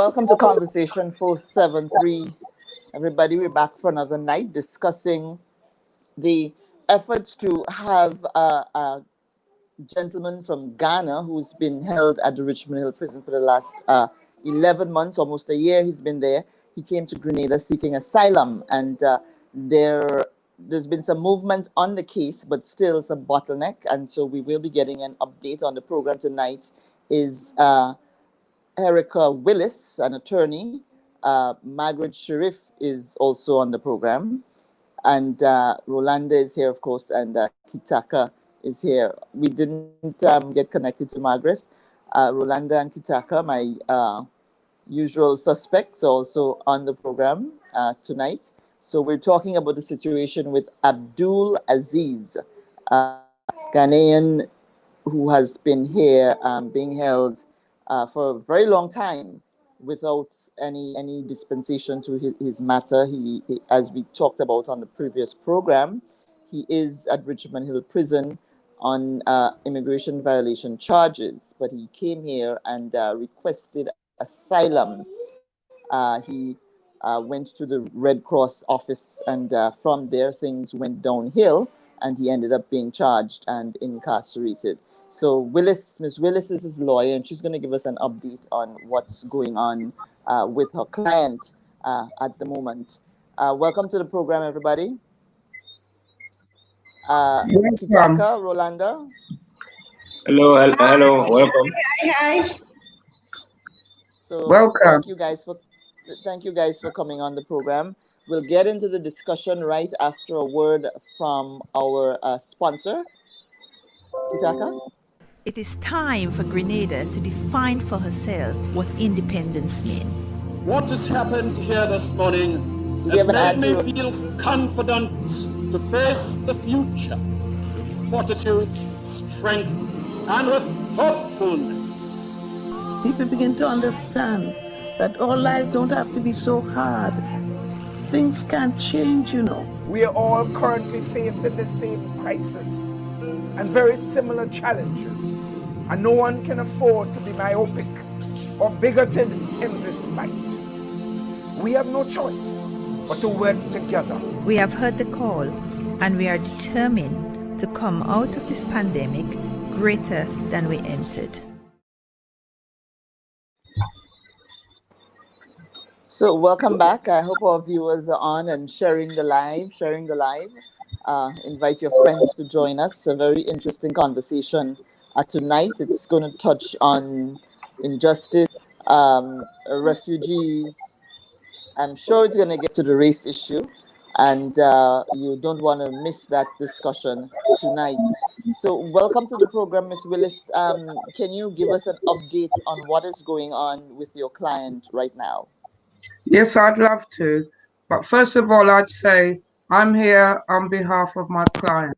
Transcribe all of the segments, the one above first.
welcome to Conversation 473. Everybody, we're back for another night discussing the efforts to have a gentleman from Ghana who's been held at the Richmond Hill prison for the last 11 months, almost a year he's been there. He came to Grenada seeking asylum, and there's been some movement on the case, but still some bottleneck. And so we will be getting an update on the program tonight. Is Erica Willis, an attorney. Margaret Sharif is also on the program. And Rolanda is here, of course, and Kitaka is here. We didn't get connected to Margaret. Rolanda and Kitaka, my usual suspects, are also on the program tonight. So we're talking about the situation with Abdul Aziz, Ghanaian who has been here being held for a very long time without any dispensation to his matter. As we talked about on the previous program, he is at Richmond Hill Prison on immigration violation charges, but he came here and requested asylum. He went to the Red Cross office, and from there things went downhill, and he ended up being charged and incarcerated. So Miss Willis is his lawyer, and she's going to give us an update on what's going on with her client at the moment. Welcome to the program, everybody. Kitaka, Rolanda. Hello, welcome. Hi. So welcome. Thank you guys for coming on the program. We'll get into the discussion right after a word from our sponsor, Kitaka. It is time for Grenada to define for herself what independence means. What has happened here this morning has made me feel confident to face the future with fortitude, strength, and with hopefulness. People begin to understand that our lives don't have to be so hard. Things can change, you know. We are all currently facing the same crisis and very similar challenges. And no one can afford to be myopic or bigoted in this fight. We have no choice but to work together. We have heard the call, and we are determined to come out of this pandemic greater than we entered. So welcome back. I hope our viewers are on and sharing the live. Invite your friends to join us. A very interesting conversation tonight. It's going to touch on injustice, refugees. I'm sure it's going to get to the race issue, and you don't want to miss that discussion tonight. So welcome to the program, Ms. Willis. Can you give us an update on what is going on with your client right now? Yes, I'd love to. But first of all, I'd say I'm here on behalf of my client.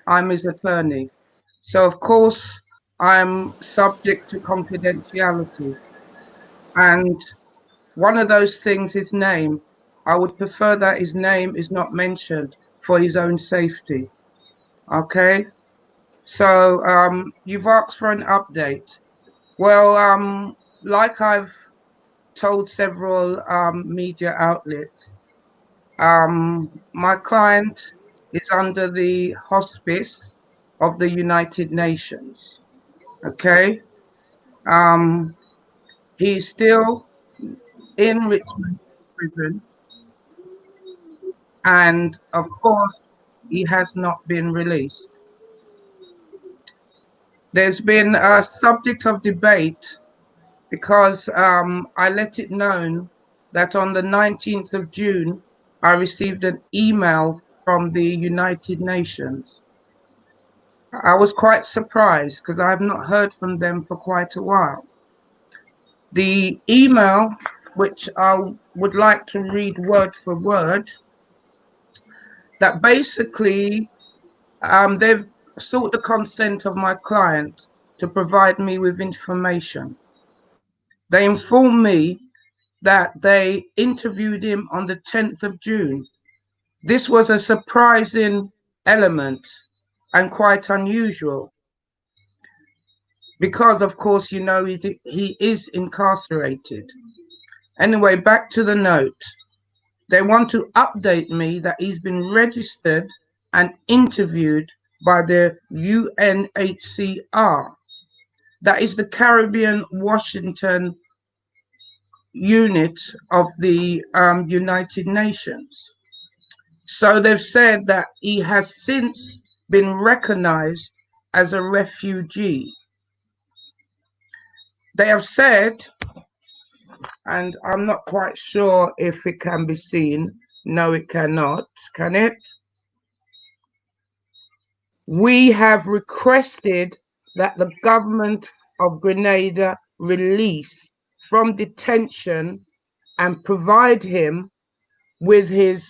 I'm his attorney. So, of course, I'm subject to confidentiality. And one of those things is name. I would prefer that his name is not mentioned for his own safety. Okay? So you've asked for an update. Well, like I've told several media outlets, my client is under the hospice of the United Nations. Okay? He's still in Richmond prison, and of course he has not been released. There's been a subject of debate because I let it known that on the 19th of June I received an email from the United Nations. I was quite surprised because I have not heard from them for quite a while. The email, which I would like to read word for word, that basically they've sought the consent of my client to provide me with information. They informed me that they interviewed him on the 10th of June. This was a surprising element and quite unusual because, of course, you know, he is incarcerated. Anyway, back to the note. They want to update me that he's been registered and interviewed by the UNHCR. That is the Caribbean Washington unit of the United Nations. So they've said that he has since been recognized as a refugee. They have said, and I'm not quite sure if it can be seen. No, it cannot. Can it? We have requested that the government of Grenada release from detention and provide him with his,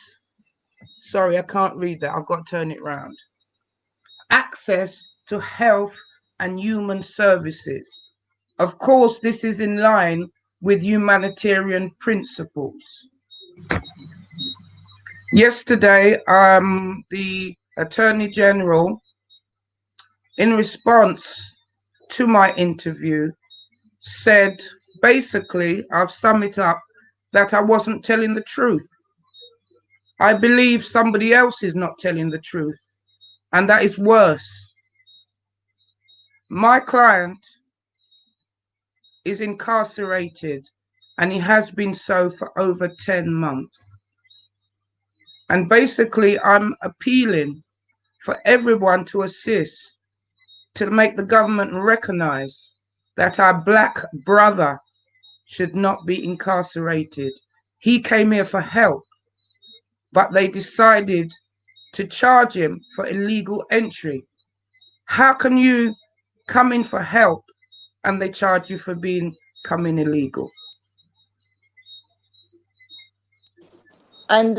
sorry, I can't read that. I've got to turn it around. Access to health and human services. Of course, this is in line with humanitarian principles. Yesterday, the Attorney General, in response to my interview, said, basically, I'll sum it up, that I wasn't telling the truth. I believe somebody else is not telling the truth, and that is worse. My client is incarcerated, and he has been so for over 10 months. And basically, I'm appealing for everyone to assist, to make the government recognize that our Black brother should not be incarcerated. He came here for help, but they decided to charge him for illegal entry. How can you come in for help and they charge you for coming illegal? And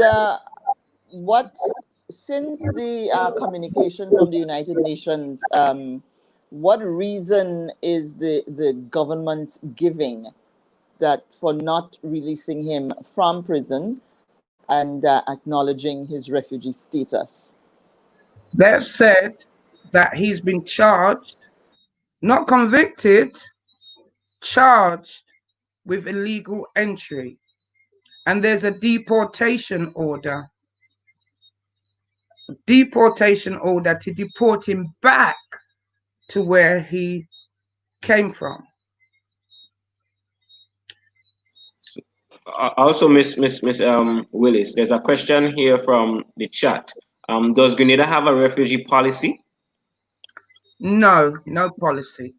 since the communication from the United Nations, what reason is the government giving that for not releasing him from prison and acknowledging his refugee status? They've said that he's been charged, not convicted, charged with illegal entry. And there's a deportation order to deport him back to where he came from. Also, Miss Willis, there's a question here from the chat. Does Grenada have a refugee policy? No, no policy.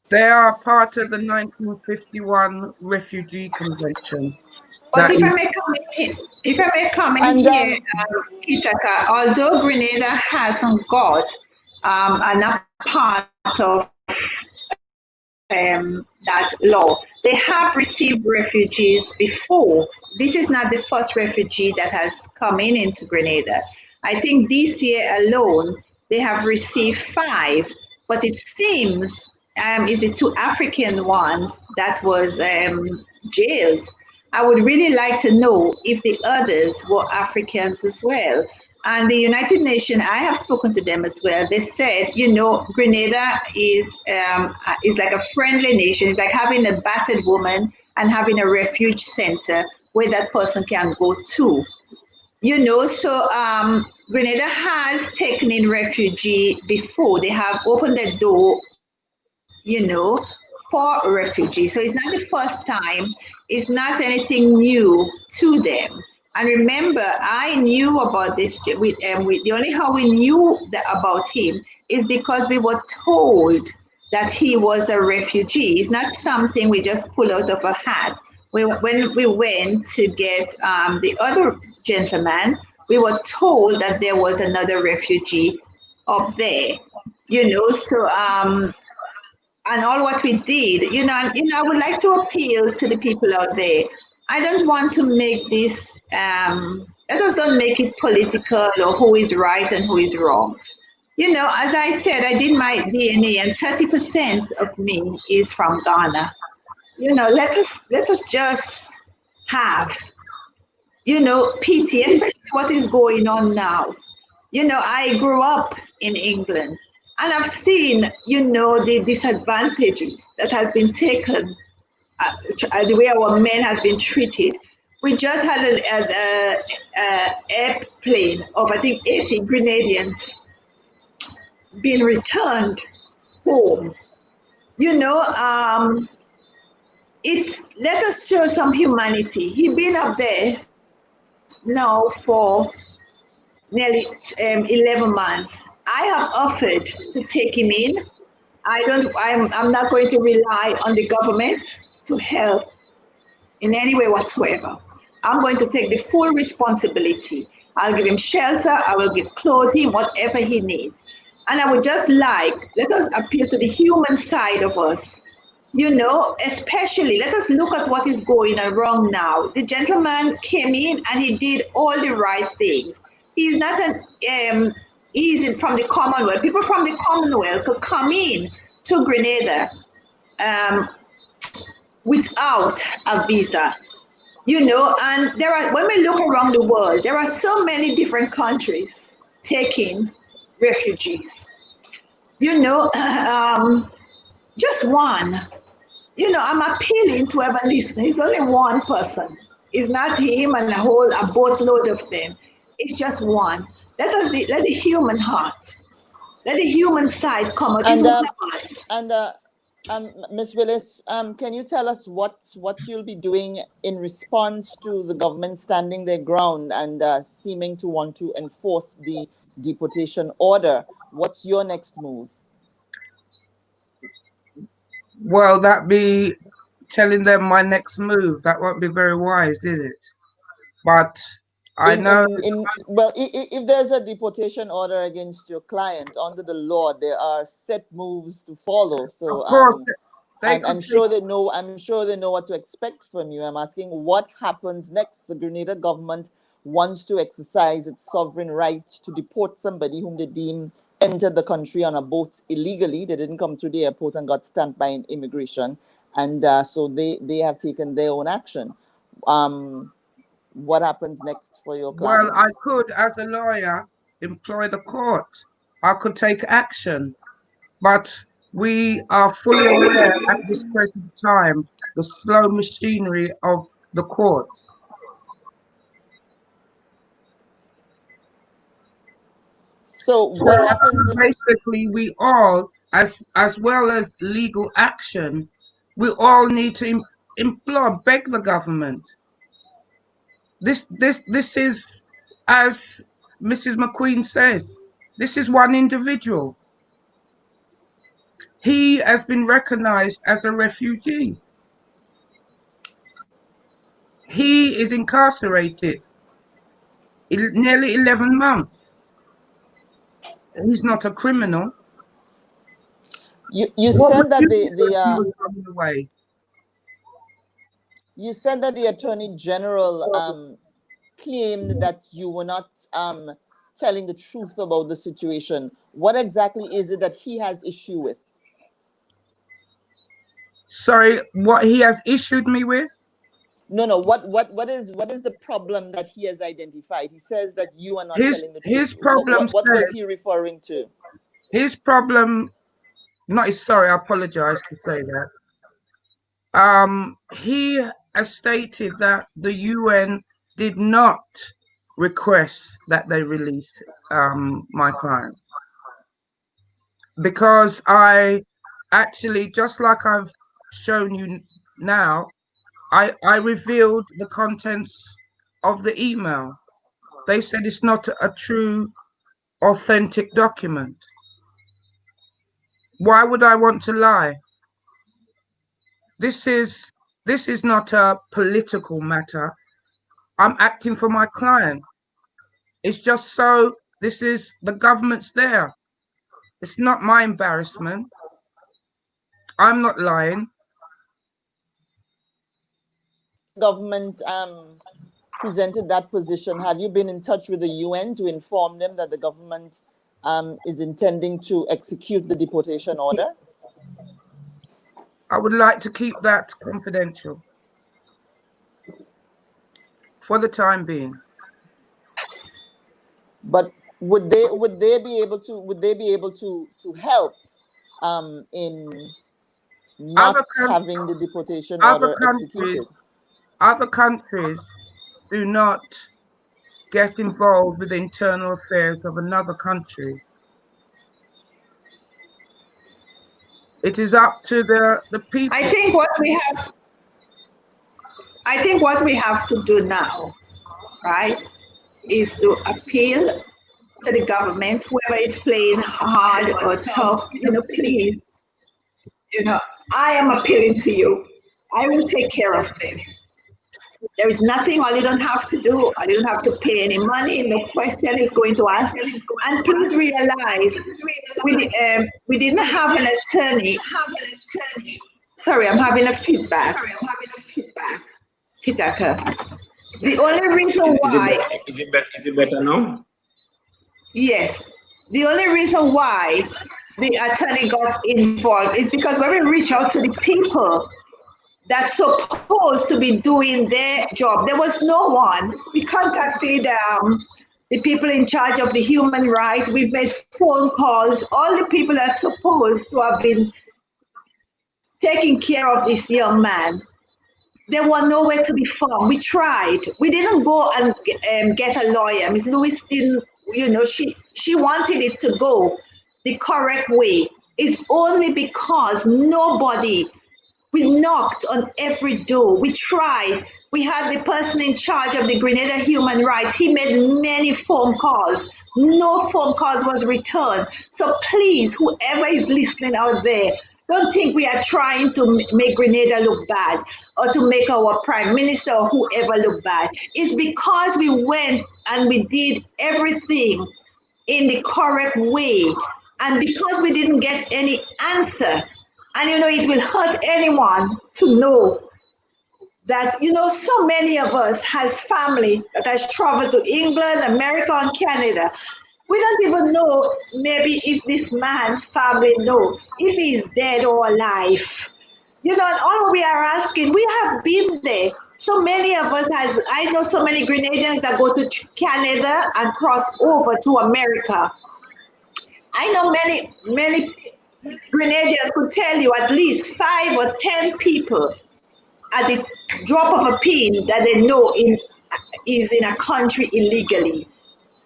They are part of the 1951 Refugee Convention. But if I may comment here, Kitaka, although Grenada hasn't got enough part of that law, they have received refugees before. This is not the first refugee that has come into Grenada. I think this year alone, they have received 5, but it seems it's the 2 African ones that was jailed. I would really like to know if the others were Africans as well. And the United Nations, I have spoken to them as well. They said, Grenada is like a friendly nation. It's like having a battered woman and having a refuge center where that person can go to. So Grenada has taken in refugee before. They have opened the door, for refugees. So it's not the first time. It's not anything new to them. And remember, I knew about this. The only how we knew about him is because we were told that he was a refugee. It's not something we just pull out of a hat. When we went to get the other gentleman, we were told that there was another refugee up there. And all what we did, I would like to appeal to the people out there. I don't want to make this, let us don't make it political or who is right and who is wrong. As I said, I did my DNA and 30% of me is from Ghana. Let us just have, pity, especially what is going on now. I grew up in England and I've seen, the disadvantages that has been taken the way our men has been treated. We just had an airplane of, I think, 80 Grenadians being returned home. You know, let us show some humanity. He's been up there now for nearly 11 months. I have offered to take him in. I'm not going to rely on the government to help in any way whatsoever. I'm going to take the full responsibility. I'll give him shelter, I will clothe him, whatever he needs. And I would just let us appeal to the human side of us. You know, especially, let us look at what is going on wrong now. The gentleman came in and he did all the right things. He's not he's from the Commonwealth. People from the Commonwealth could come in to Grenada without a visa. You know, and when we look around the world, there are so many different countries taking refugees. You know, just one. You know, I'm appealing to whoever listening. It's only one person. It's not him and a boatload of them. It's just one. Let the human heart, let the human side come out. It's one of us. And Ms. Willis, can you tell us what you'll be doing in response to the government standing their ground and seeming to want to enforce the deportation order? What's your next move? Well, that be telling them my next move. That won't be very wise, is it? But I know. Well, if there's a deportation order against your client under the law, there are set moves to follow. So of course, I'm sure they know. I'm sure they know what to expect from you. I'm asking what happens next. The Grenada government wants to exercise its sovereign right to deport somebody whom they deem entered the country on a boat illegally. They didn't come through the airport and got stamped by an immigration, and so they have taken their own action. What happens next for your client? Well, I could, as a lawyer, employ the court. I could take action, but we are fully aware at this present time the slow machinery of the courts. So what happens? Basically, we all, as well as legal action, we all need to beg the government. This is, as Mrs. McQueen says, this is one individual. He has been recognized as a refugee. He is incarcerated nearly 11 months. He's not a criminal. You said that you said that the Attorney General claimed that you were not telling the truth about the situation. What exactly is it that he has issue with? Sorry, what he has issued me with? No. What is the problem that he has identified? He says that you are not telling the truth. His problem. What was he referring to? His problem. Sorry, I apologize to say that. He has stated that the UN did not request that they release my client, because I actually, just like I've shown you now, I revealed the contents of the email. They said it's not a true, authentic document. Why would I want to lie? This is not a political matter. I'm acting for my client. It's just so the government's there. It's not my embarrassment. I'm not lying. Government presented that position. Have you been in touch with the UN to inform them that the government is intending to execute the deportation order? I would like to keep that confidential for the time being. But would they be able to help in not having the deportation order executed. Other countries do not get involved with the internal affairs of another country. It is up to the people. I think what we have to do now, right, is to appeal to the government, whoever is playing hard or tough, please, I am appealing to you. I will take care of them. There is nothing, all you don't have to do, all you don't have to pay any money, no question is going to ask. And please realize, we didn't have an attorney. Sorry, I'm having a feedback. Pitaka. The only reason why... Is it better now? Yes. The only reason why the attorney got involved is because when we reach out to the people that's supposed to be doing their job, there was no one. We contacted the people in charge of the human rights. We've made phone calls. All the people that are supposed to have been taking care of this young man, they were nowhere to be found. We tried. We didn't go and get a lawyer. Ms. Lewis didn't, she wanted it to go the correct way. It's only because nobody... We knocked on every door. We tried. We had the person in charge of the Grenada human rights. He made many phone calls. No phone calls was returned. So please, whoever is listening out there, don't think we are trying to make Grenada look bad or to make our prime minister or whoever look bad. It's because we went and we did everything in the correct way. And because we didn't get any answer, and it will hurt anyone to know that, so many of us has family that has traveled to England, America, and Canada. We don't even know maybe if this man family know if he's dead or alive. And all we are asking, we have been there. So many of us I know so many Grenadians that go to Canada and cross over to America. I know many Grenadians could tell you at least 5 or 10 people at the drop of a pin that they know is in a country illegally.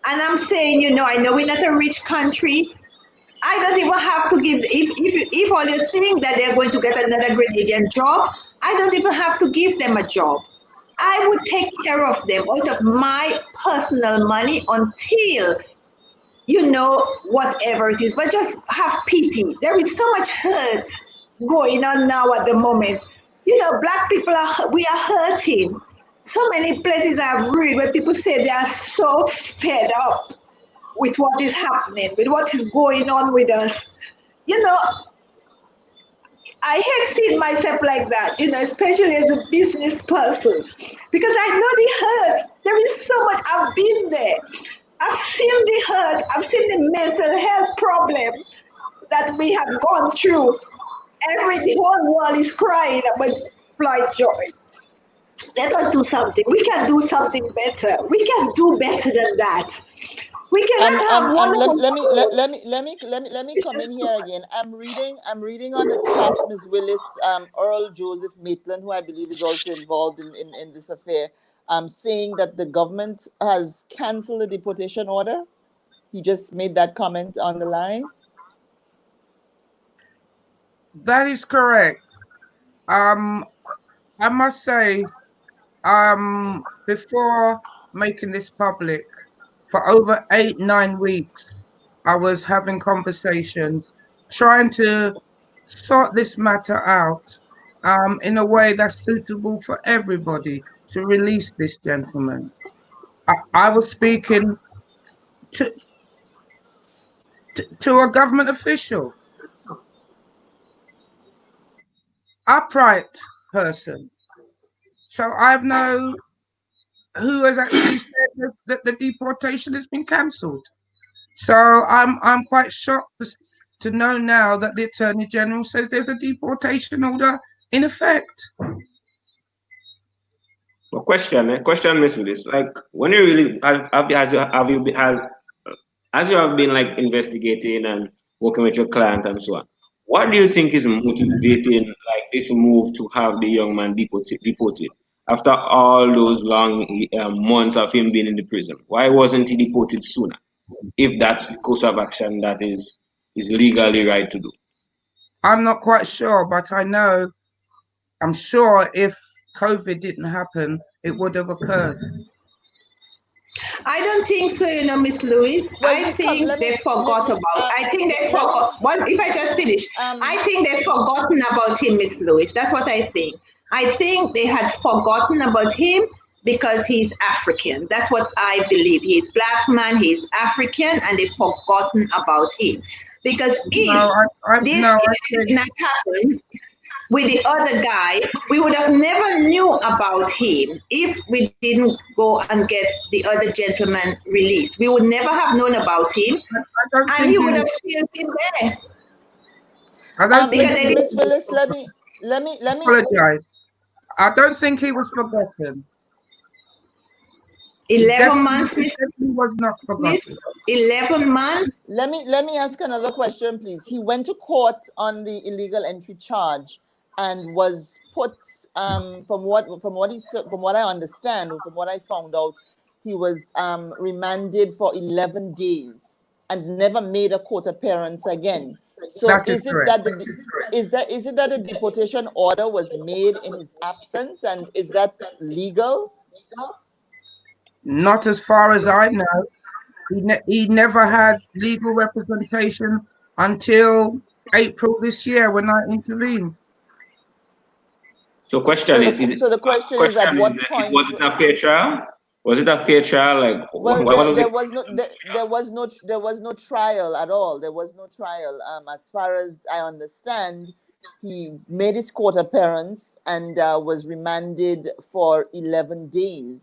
And I'm saying, I know we're not a rich country. I don't even have to give, if all you think that they're going to get another Grenadian job, I don't even have to give them a job. I would take care of them out of my personal money until whatever it is, but just have pity. There is so much hurt going on now at the moment. Black people we are hurting. So many places I've read where people say they are so fed up with what is happening, with what is going on with us. I hate seeing myself like that, especially as a business person, because I know the hurt. There is so much. I've been there. I've seen the hurt. I've seen the mental health problem that we have gone through. The whole world is crying about Floyd George. Let us do something. We can do something better. We can do better than that. We cannot have wonderful. Let me come in here again. I'm reading on the chat, Ms. Willis, Earl Joseph Maitland, who I believe is also involved in this affair, saying that the government has canceled the deportation order. He just made that comment on the line. That is correct. I must say, before making this public, for over 8-9 weeks, I was having conversations, trying to sort this matter out in a way that's suitable for everybody to release this gentleman. I was speaking to a government official, upright person. So I know who has actually said that the deportation has been cancelled. So I'm quite shocked to know now that the Attorney General says there's a deportation order in effect. A question, Ms. Willis. Like, when you really as you have been like investigating and working with your client and so on, What do you think is motivating like this move to have the young man deported after all those long months of him being in the prison? Why wasn't he deported sooner? If that's the course of action that is legally right to do. I'm not quite sure, but I'm sure if COVID didn't happen, it would have occurred. I don't think so, Miss Lewis. Well, I think they forgot about. I think they forgot. What if I just finish? I think they've forgotten about him, Miss Lewis. That's what I think. I think they had forgotten about him because he's African. That's what I believe. He's black man. He's African, and they've forgotten about him. Because if this did not happen with the other guy, we would have never knew about him if we didn't go and get the other gentleman released. We would never have known about him, and he would have still been there. Miss Willis, let me apologize. I don't think he was forgotten. 11 months, He was not forgotten. 11 months. Let me ask another question, please. He went to court on the illegal entry charge and was put from what I understand, or from what I found out, he was remanded for 11 days and never made a court appearance again. So is it that the deportation order was made in his absence, and is that legal? Not as far as I know. He never had legal representation until April this year when I intervened. So question is the question is at what point was it a fair trial? Was it a fair trial? Like, well, there was no trial at all. There was no trial. As far as I understand, he made his court appearance and was remanded for 11 days.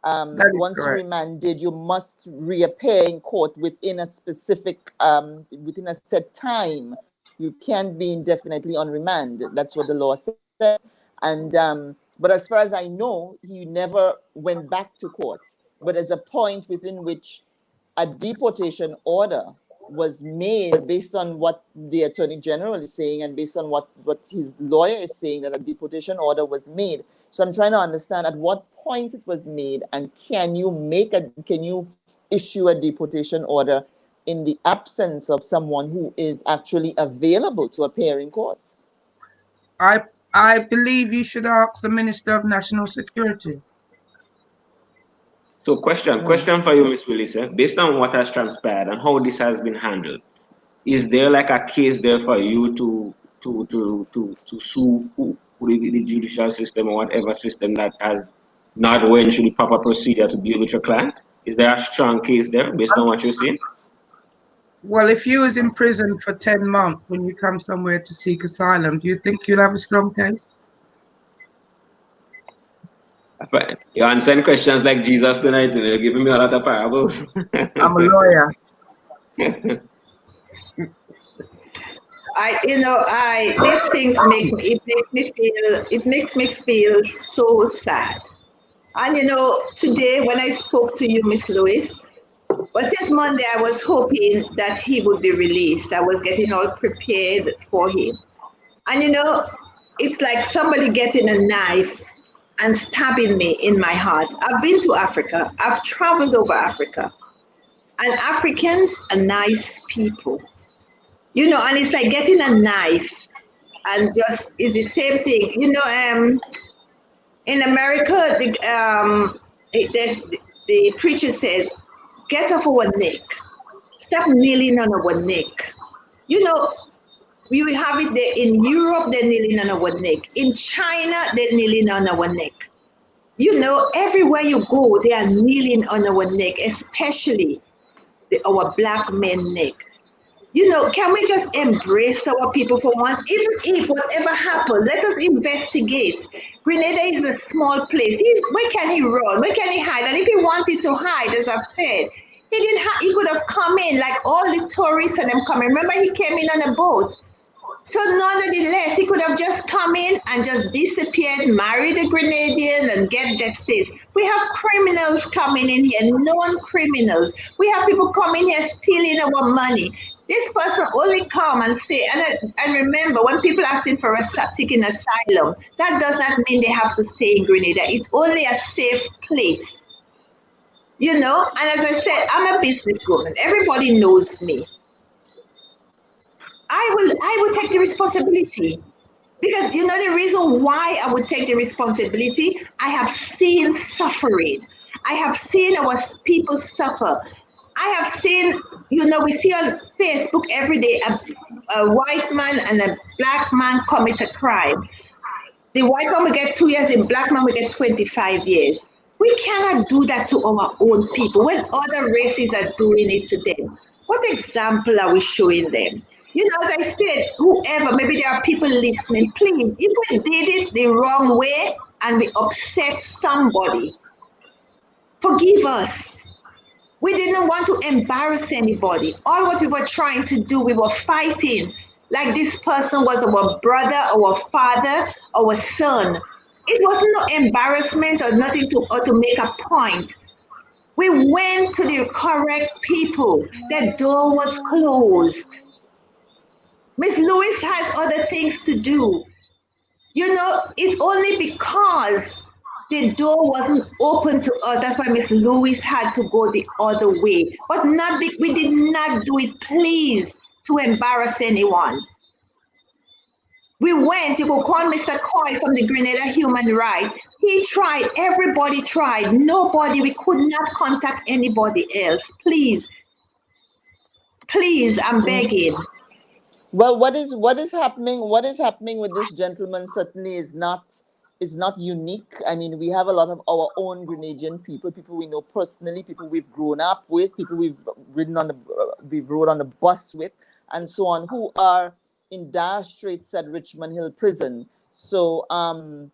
Once you're remanded, you must reappear in court within a specific, within a set time. You can't be indefinitely on remand. That's what the law says. And but as far as I know, he never went back to court. But there's a point within which a deportation order was made based on what the Attorney General is saying and based on what his lawyer is saying, that a deportation order was made. So I'm trying to understand at what point it was made, and can you issue a deportation order in the absence of someone who is actually available to appear in court? I believe you should ask the Minister of National Security. So question for you, Ms. Willis. Based on what has transpired and how this has been handled, is there like a case there for you to sue the judicial system or whatever system that has not went through the proper procedure to deal with your client? Is there a strong case there based on what you're seeing? Well, if you was in prison for 10 months when you come somewhere to seek asylum, do you think you'll have a strong case? You're answering questions like Jesus tonight, and you're giving me a lot of parables. I'm a lawyer. These things makes me feel so sad. And today when I spoke to you, Miss Lewis, but since Monday I was hoping that he would be released. I was getting all prepared for him. And it's like somebody getting a knife and stabbing me in my heart. I've been to Africa. I've traveled over Africa. And Africans are nice people. And it's like getting a knife and just it's the same thing. In America, the preacher said, get off our neck. Stop kneeling on our neck. We will have it there in Europe, they're kneeling on our neck. In China, they're kneeling on our neck. Everywhere you go, they are kneeling on our neck, especially our black men neck. Can we just embrace our people for once? Even if whatever happened, let us investigate. Grenada is a small place. Where can he run? Where can he hide? And if he wanted to hide, as I've said, he could have come in like all the tourists and them coming. Remember, he came in on a boat. So nonetheless, he could have just come in and just disappeared, married a Grenadian and get the states. We have criminals coming in here, known criminals. We have people coming here stealing our money. This person only come and say, and remember, when people asking for seeking asylum, that does not mean they have to stay in Grenada. It's only a safe place. You know, and as I said, I'm a businesswoman. Everybody knows me. I will take the responsibility. Because you know the reason why I would take the responsibility? I have seen suffering. I have seen our people suffer. I have seen, you know, we see on Facebook every day a white man and a black man commit a crime. The white man will get 2 years, the black man will get 25 years. We cannot do that to our own people when other races are doing it to them. What example are we showing them? You know, as I said, whoever, maybe there are people listening, please, if we did it the wrong way and we upset somebody, forgive us. We didn't want to embarrass anybody. All what we were trying to do, we were fighting. Like this person was our brother, our father, our son. It was no embarrassment or nothing to make a point. We went to the correct people. The door was closed. Miss Lewis has other things to do. You know, it's only because the door wasn't open to us. That's why Miss Lewis had to go the other way. But we did not do it, please, to embarrass anyone. We went, you could call Mr. Coy from the Grenada Human Rights. He tried, everybody tried. Nobody, we could not contact anybody else. Please, please, I'm begging. Well, what is happening? What is happening with this gentleman certainly is not unique. I mean, we have a lot of our own Grenadian people we know personally, people we've grown up with, people we've rode on the bus with, and so on, who are in dire straits at Richmond Hill Prison. So I'm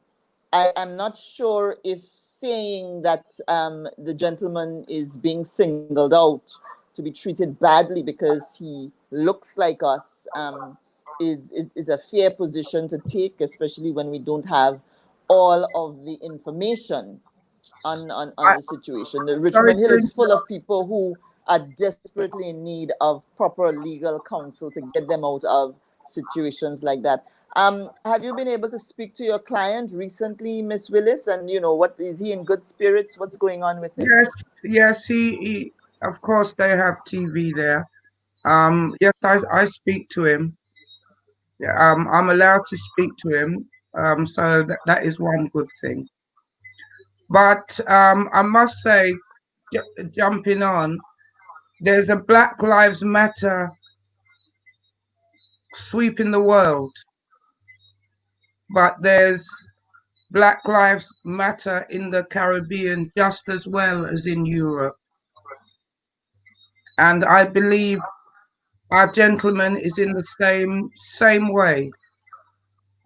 not sure if saying that the gentleman is being singled out to be treated badly because he looks like us is a fair position to take, especially when we don't have all of the information on the situation. The Richmond Hill is full of people who are desperately in need of proper legal counsel to get them out of situations like that. Have you been able to speak to your client recently, Miss Willis? And you know, what is he in good spirits? What's going on with him? Yes, he of course they have TV there. Yes, I speak to him. Yeah, I'm allowed to speak to him. So that is one good thing. But I must say, jumping on, there's a Black Lives Matter sweeping the world, but there's Black Lives Matter in the Caribbean just as well as in Europe. And I believe our gentleman is in the same way.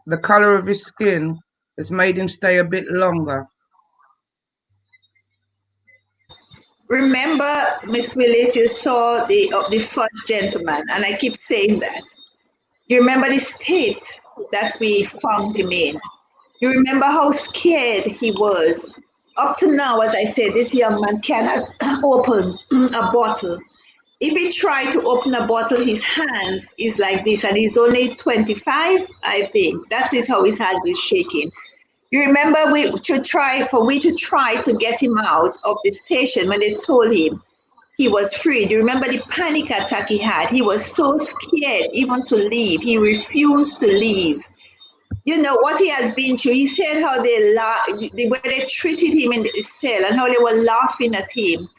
The color of his skin has made him stay a bit longer. Remember, Miss Willis, you saw the first gentleman, and I keep saying that. You remember the state that we found him in. You remember how scared he was. Up to now, as I said, this young man cannot open a bottle. If he tried to open a bottle, his hands is like this, and he's only 25, I think. That is how his hand is shaking. You remember we to try to get him out of the station when they told him he was free. Do you remember the panic attack he had? He was so scared even to leave. He refused to leave. You know what he had been through. He said how the way they treated him in the cell and how they were laughing at him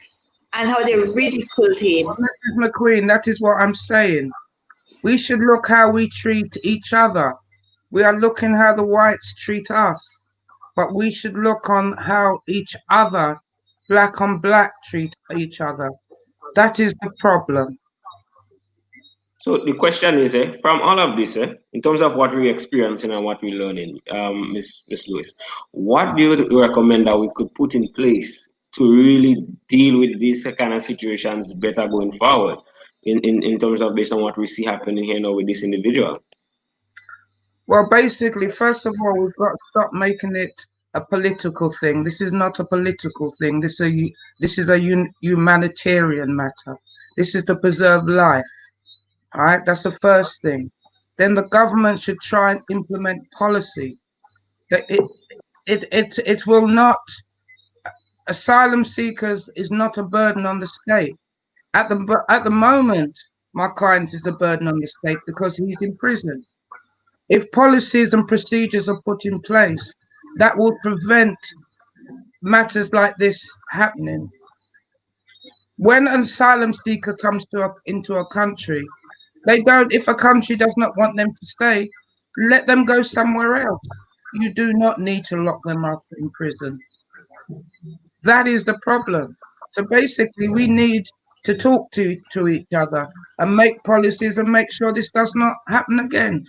and how they ridiculed him. Mrs. McQueen, that is what I'm saying. We should look how we treat each other. We are looking how the whites treat us, but we should look on how each other, black on black, treat each other. That is the problem. So the question is, from all of this, in terms of what we're experiencing and what we're learning, Miss Lewis, what do you recommend that we could put in place to really deal with these kind of situations better going forward, in terms of based on what we see happening here now with this individual? Well, basically, first of all, we've got to stop making it a political thing. This is not a political thing. This is a humanitarian matter. This is to preserve life. All right, that's the first thing. Then the government should try and implement policy that it will not. Asylum seekers is not a burden on the state. At the moment, my client is a burden on the state because he's in prison. If policies and procedures are put in place, that will prevent matters like this happening. When an asylum seeker comes into a country, they don't. If a country does not want them to stay, let them go somewhere else. You do not need to lock them up in prison. That is the problem. So basically, we need to talk to each other and make policies and make sure this does not happen again.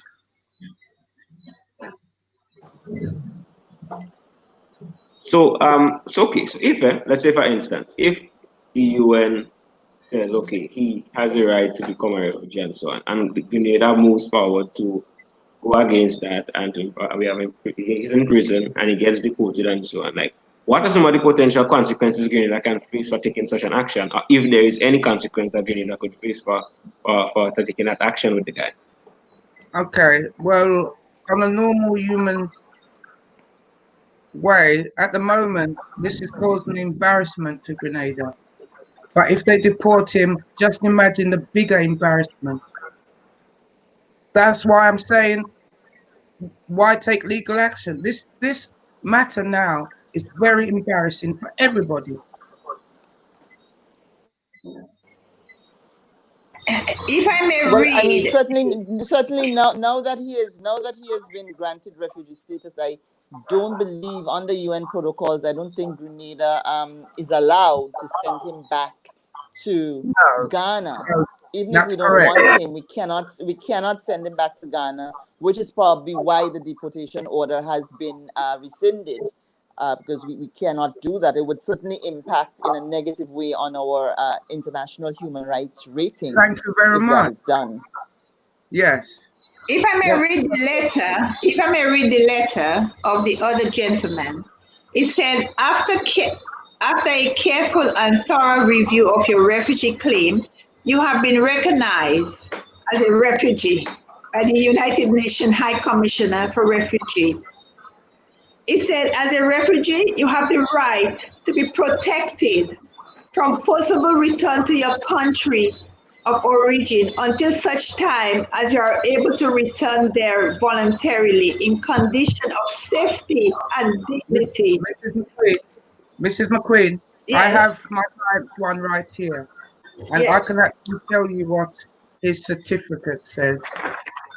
So, okay. So, if let's say, for instance, if the UN says, okay, he has a right to become a refugee and so on, and Grenada moves forward to go against that, and he's in prison and he gets deported and so on. Like, what are some of the potential consequences Grenada can face for taking such an action, or if there is any consequence that Grenada could face for taking that action with the guy? Okay, well, on a normal human way, at the moment, this is causing embarrassment to Grenada. But if they deport him, just imagine the bigger embarrassment. That's why I'm saying, why take legal action? This matter now is very embarrassing for everybody. If I may Well, read, I mean, certainly now that he has been granted refugee status, I don't believe under UN protocols. I don't think Grenada is allowed to send him back to No, Ghana. no, Even if that's we don't correct. want him, we cannot send him back to Ghana, which is probably why the deportation order has been rescinded. Because we cannot do that. It would certainly impact in a negative way on our international human rights ratings. Thank you very If that much. is done. Yes. if I may read the letter of the other gentleman, it said, after a careful and thorough review of your refugee claim, you have been recognized as a refugee by the United Nations High Commissioner for Refugee. It said, as a refugee, you have the right to be protected from forcible return to your country of origin until such time as you are able to return there voluntarily in condition of safety and dignity. Mrs. McQueen, I Yes, have my client's one right here, and I yes. can actually tell you what his certificate says.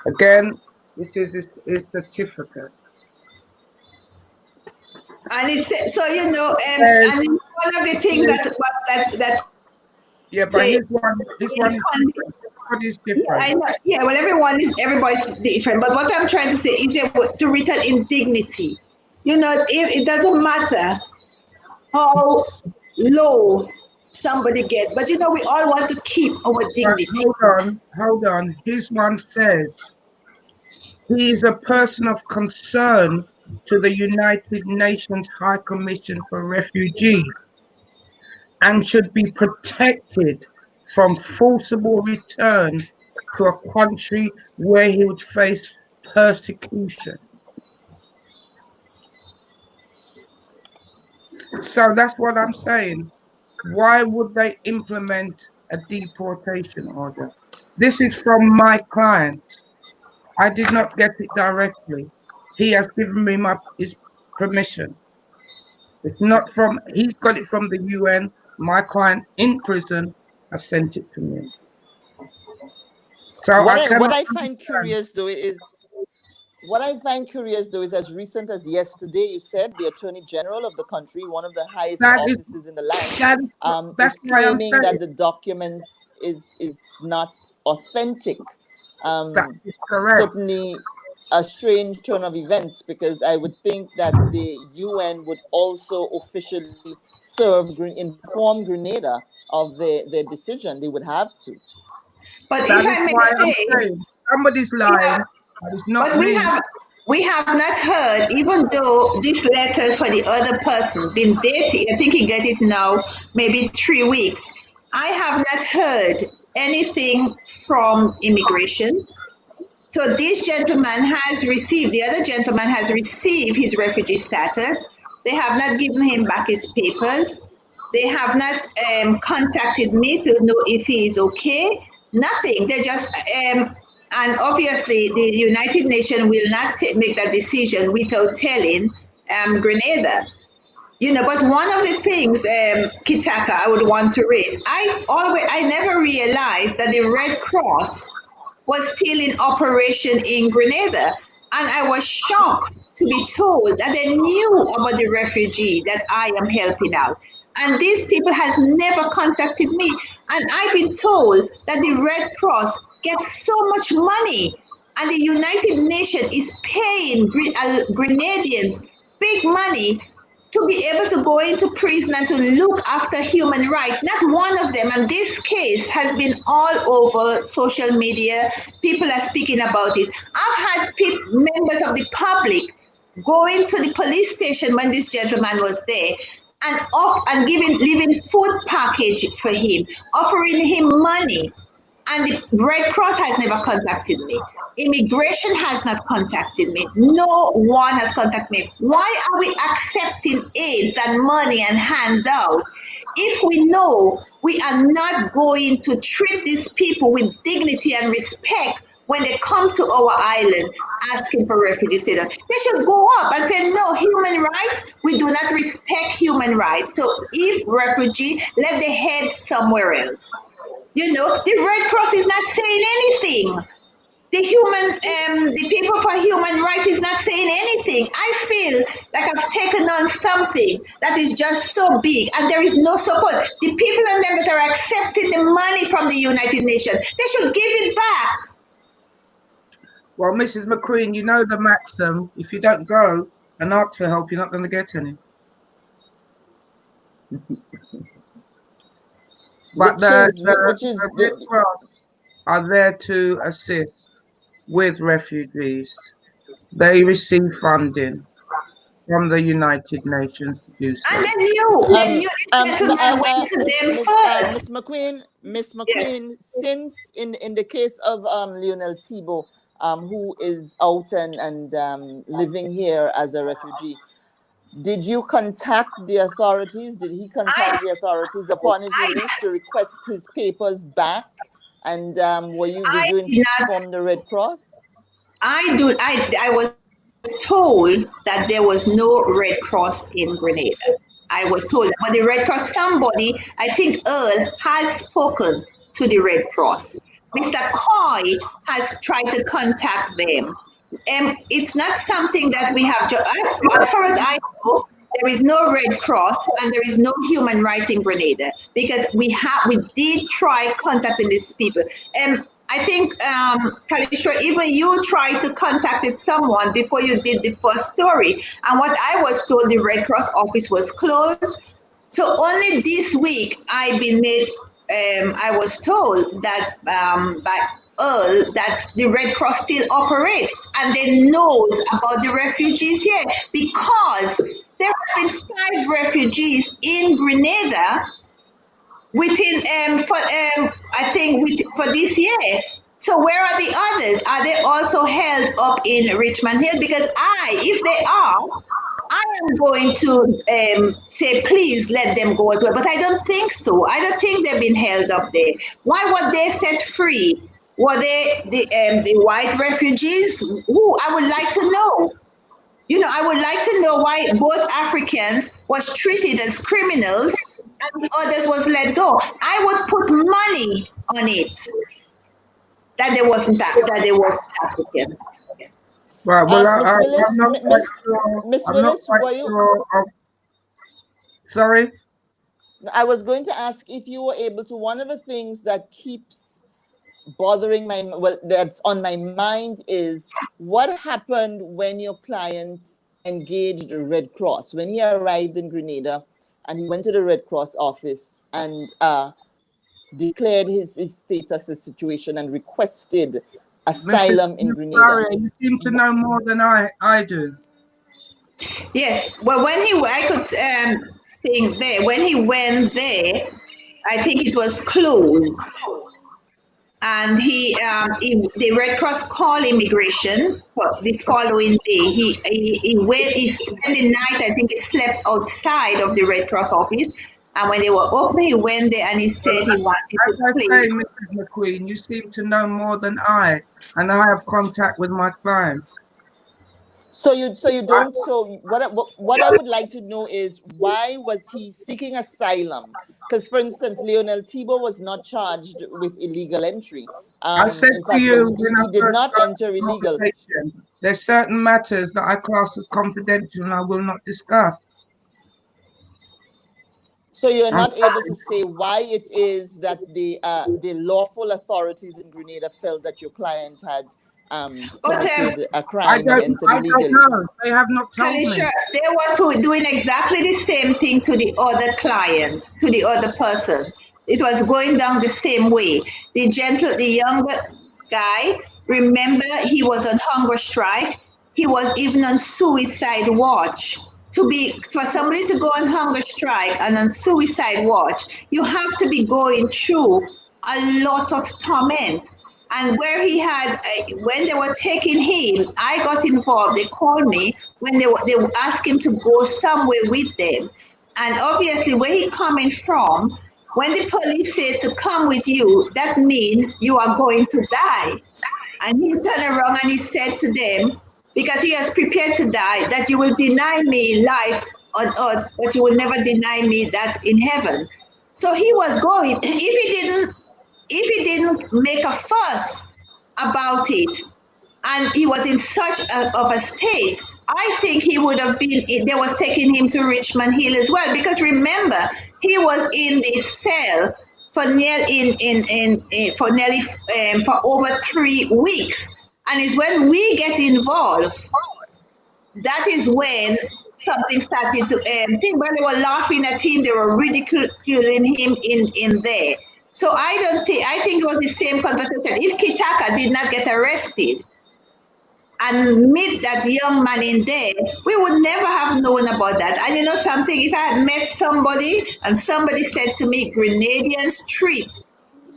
Again, this is his certificate. And it said, so Says, and one of the things that yeah, but they his one is different. Everybody's different. I know, yeah, well, everybody's different. But what I'm trying to say is that to return in dignity. It doesn't matter how low somebody gets, but we all want to keep our But dignity. hold on. His one says he is a person of concern to the United Nations High Commission for Refugees and should be protected from forcible return to a country where he would face persecution. So that's what I'm saying. Why would they implement a deportation order? This is from my client. I did not get it directly. He has given me his permission. It's not from, he's got it from the UN. My client in prison has sent it to me. So What I I what cannot I find understand. curious though is as recent as yesterday, you said the Attorney General of the country, one of the highest That is offices in the land, that is that's why I'm claiming saying that the documents is not authentic. that Um, is correct. Certainly a strange turn of events, because I would think that the UN would also officially inform Grenada of their decision. They would have to. But That if is I may why I'm say, saying somebody's we have, lying, but it's not but me. we have not heard, even though this letter for the other person been dated. I think he get it now, maybe 3 weeks. I have not heard anything from immigration. So this gentleman has received, the other gentleman has received his refugee status. They have not given him back his papers. They have not contacted me to know if he is okay. Nothing. They just, and obviously the United Nations will not make that decision without telling Grenada. You know, but one of the things, Kitaka, I would want to raise, I never realized that the Red Cross was still in operation in Grenada. And I was shocked to be told that they knew about the refugee that I am helping out. And these people has never contacted me. And I've been told that the Red Cross gets so much money and the United Nations is paying Grenadians big money to be able to go into prison and to look after human rights. Not one of them, and this case has been all over social media. People are speaking about it. I've had members of the public going to the police station when this gentleman was there and leaving food package for him, offering him money. And the Red Cross has never contacted me. Immigration has not contacted me. No one has contacted me. Why are we accepting aids and money and handouts if we know we are not going to treat these people with dignity and respect when they come to our island asking for refugee status? They should go up and say, no, human rights, we do not respect human rights. So if refugee, let the head somewhere else. You know, the Red Cross is not saying anything. The people for human rights is not saying anything. I feel like I've taken on something that is just so big and there is no support. The people and them that are accepting the money from the United Nations, they should give it back. Well, Mrs. McQueen, you know the maxim, if you don't go and ask for help, you're not going to get any. But the Red Cross are there to assist with refugees. They receive funding from the United Nations to do so. And then you gentlemen went to them first. Miss McQueen, yes. Since in the case of Lionel Thibault, who is out and living here as a refugee, did you contact the authorities? Did he contact the authorities upon his release to request his papers back? And did you inform the Red Cross? I was told that there was no Red Cross in Grenada. I was told, but the Red Cross, somebody, I think Earl, has spoken to the Red Cross. Mr. Coy has tried to contact them. It's not something that we have to, as far as I know, there is no Red Cross and there is no human rights in Grenada because we did try contacting these people. I think, Kalisha, even you tried to contact someone before you did the first story. And what I was told, the Red Cross office was closed. So only this week I've been made, I was told that by Earl that the Red Cross still operates and they knows about the refugees here because there have been 5 refugees in Grenada within I think for this year. So where are the others? Are they also held up in Richmond Hill? Because if they are, I am going to say, please let them go as well. But I don't think so. I don't think they've been held up there. Why were they set free? Were they the white refugees? Who? I would like to know. You know, I would like to know why both Africans was treated as criminals and the others was let go. I would put money on it that they wasn't Africans. Right. Well, I'm not quite sure. Miss Willis, were you? Sorry. I was going to ask if you were able to. One of the things that keeps bothering that's on my mind is what happened when your client engaged the Red Cross when he arrived in Grenada and he went to the Red Cross office and declared his status, his situation, and requested asylum in Grenada. Sorry, you seem to know more than I do. Yes. Well, I could think there when he went there, I think it was closed. and the Red Cross called immigration for the following day. He spent the night. I think he slept outside of the Red Cross office, and when they were open, he went there and he said he wanted As to I play. say, Mrs. McQueen, you seem to know more than I, and I have contact with my clients. So you don't. So what I would like to know is, why was he seeking asylum? Because, for instance, Lionel Thibault was not charged with illegal entry. I said In to fact, you he, when he I did first not started enter the illegal. conversation, there's certain matters that I class as confidential and I will not discuss. So you're I'm not able to say why it is that the lawful authorities in Grenada felt that your client had But committed a crime and entered I don't illegally. know. They have not told me. Kalisha, they were doing exactly the same thing to the other client, to the other person. It was going down the same way. The younger guy, remember, he was on hunger strike. He was even on suicide watch. For somebody to go on hunger strike and on suicide watch, you have to be going through a lot of torment. And where he had, when they were taking him, I got involved. They called me when they asked him to go somewhere with them. And obviously, where he coming from, when the police said to come with you, that means you are going to die. And he turned around and he said to them, because he was prepared to die, that you will deny me life on earth, but you will never deny me that in heaven. So he was going. If he didn't make a fuss about it, and he was in such of a state, I think he would have been. They was taking him to Richmond Hill as well, because remember, he was in the cell for nearly for over 3 weeks, and it's when we get involved, that is when something started to think. When they were laughing at him, they were ridiculing him in there. So I think it was the same conversation. If Kitaka did not get arrested and meet that young man in there, we would never have known about that. And you know something, if I had met somebody and somebody said to me, Grenadians treat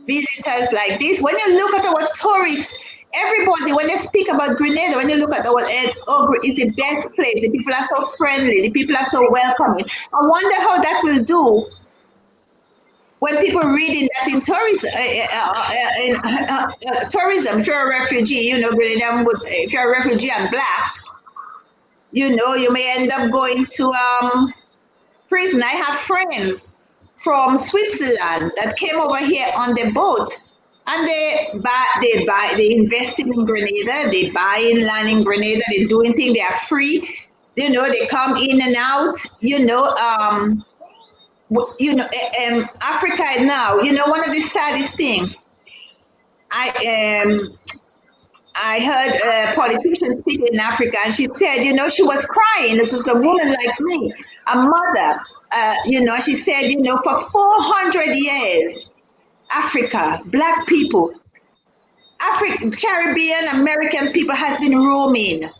visitors like this, when you look at our tourists, everybody, when they speak about Grenada, when you look at it's the best place. The people are so friendly. The people are so welcoming. I wonder how that will do when people reading that in tourism. Tourism, if you're a refugee, Grenada, if you're a refugee and black, you may end up going to prison. I have friends from Switzerland that came over here on the boat, and they invested in Grenada, they buy in land in Grenada, they're doing things, they are free, they come in and out, Africa now, one of the saddest things, I heard a politician speak in Africa, and she said, she was crying. It was a woman like me, a mother. She said, for 400 years, Africa, black people, Caribbean, American people has been roaming.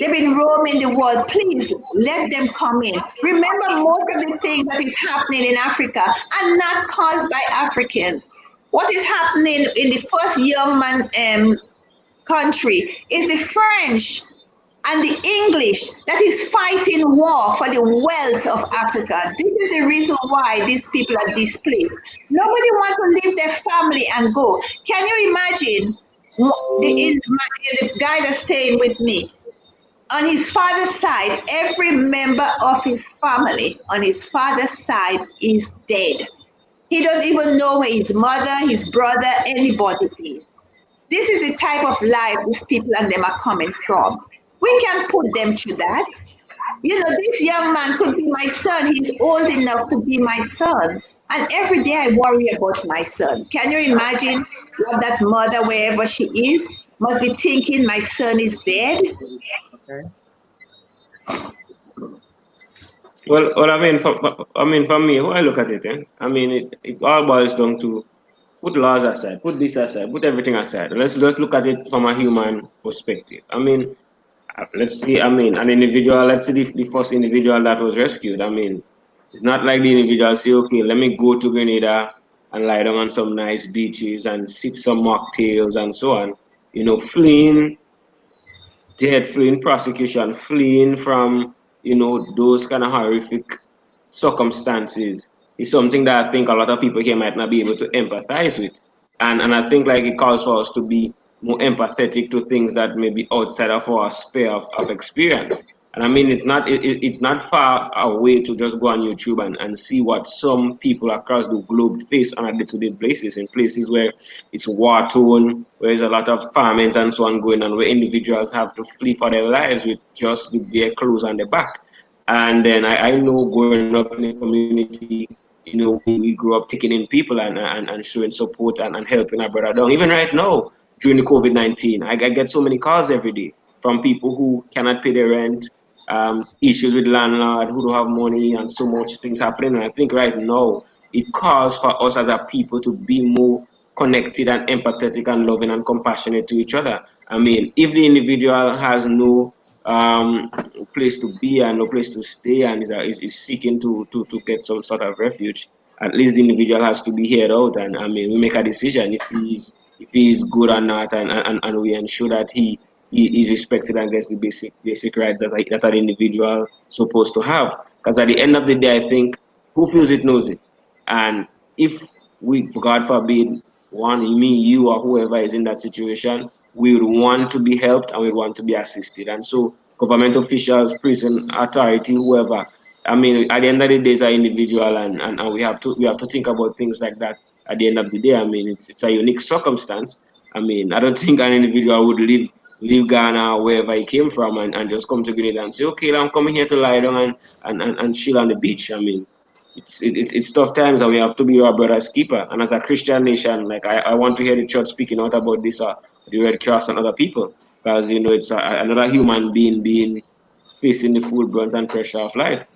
They've been roaming the world. Please let them come in. Remember, most of the things that is happening in Africa are not caused by Africans. What is happening in the first young man country is the French and the English that is fighting war for the wealth of Africa. This is the reason why these people are displaced. Nobody wants to leave their family and go. Can you imagine the guy that's staying with me? On his father's side, every member of his family on his father's side is dead. He doesn't even know where his mother, his brother, anybody is. This is the type of life these people and them are coming from. We can put them through that. This young man could be my son. He's old enough to be my son. And every day I worry about my son. Can you imagine what that mother, wherever she is, must be thinking my son is dead? Okay. Well, for me, how I look at it, it all boils down to put laws aside, put this aside, put everything aside. Let's just look at it from a human perspective. Let's see, an individual, let's see the first individual that was rescued. It's not like the individual say, okay, let me go to Grenada and lie down on some nice beaches and sip some mocktails and so on, fleeing death, fleeing prosecution, fleeing from, those kind of horrific circumstances is something that I think a lot of people here might not be able to empathize with. And I think like it calls for us to be more empathetic to things that may be outside of our sphere of experience. And I mean, it's not far away to just go on YouTube and see what some people across the globe face on a day-to-day basis in places where it's war-torn, where there's a lot of famines and so on going on, where individuals have to flee for their lives with just the bare clothes on their back. And then I know growing up in a community, we grew up taking in people and showing support and helping our brother down. Even right now, during the COVID-19, I get so many calls every day from people who cannot pay their rent, issues with landlord, who don't have money, and so much things happening. And I think right now, it calls for us as a people to be more connected and empathetic and loving and compassionate to each other. I mean, if the individual has no place to be and no place to stay and is seeking to get some sort of refuge, at least the individual has to be heard out. And I mean, we make a decision if he is good or not, and we ensure that he is respected and gets the basic rights that an individual supposed to have. Because at the end of the day, I think who feels it knows it. And if we, God forbid, one, me, you, or whoever is in that situation, we would want to be helped and we want to be assisted. And so government officials, prison authority, whoever, I mean, at the end of the day, it's an individual, and we have to think about things like that. At the end of the day, I mean, it's a unique circumstance. I mean, I don't think an individual would leave Ghana or wherever he came from and just come to Grenada and say, okay, I'm coming here to lie down and chill on the beach. I mean, it's tough times, and we have to be our brother's keeper. And as a Christian nation, like I want to hear the church speaking out about this, the Red Cross and other people, because it's another human being facing the full brunt and pressure of life.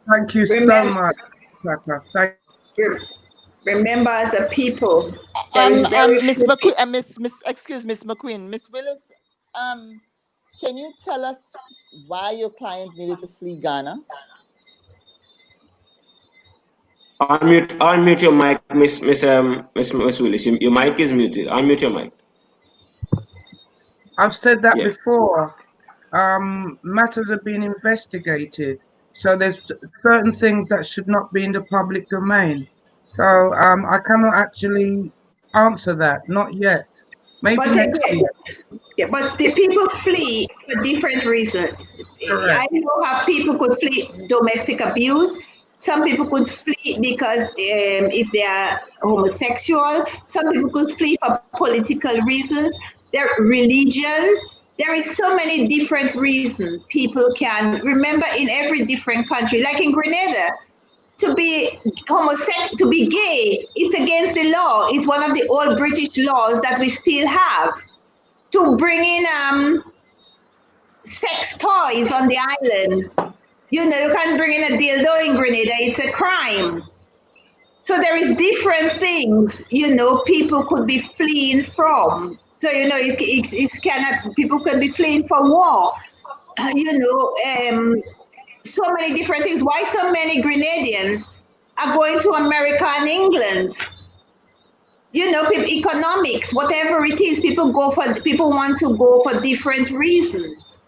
Thank you so much, Papa. Remember, as a people, there is Miss McQueen, Miss McQueen, Miss Willis, can you tell us why your client needed to flee Ghana? Unmute your mic, Miss Willis. Your mic is muted. Unmute your mic. I've said that before. Matters are being investigated, so there's certain things that should not be in the public domain. So I cannot actually answer that, not yet. Maybe next week. Yeah, but the people flee for different reasons. Correct. I know how people could flee domestic abuse. Some people could flee because if they are homosexual. Some people could flee for political reasons. Their religion. There is so many different reasons people can. Remember, in every different country, like in Grenada, to be homosexual, to be gay, it's against the law. It's one of the old British laws that we still have. To bring in sex toys on the island. You can't bring in a dildo in Grenada. It's a crime. So there is different things, people could be fleeing from. So, it cannot, people could be fleeing for war. So many different things. Why so many Grenadians are going to America and England? Economics, whatever it is, people want to go for different reasons.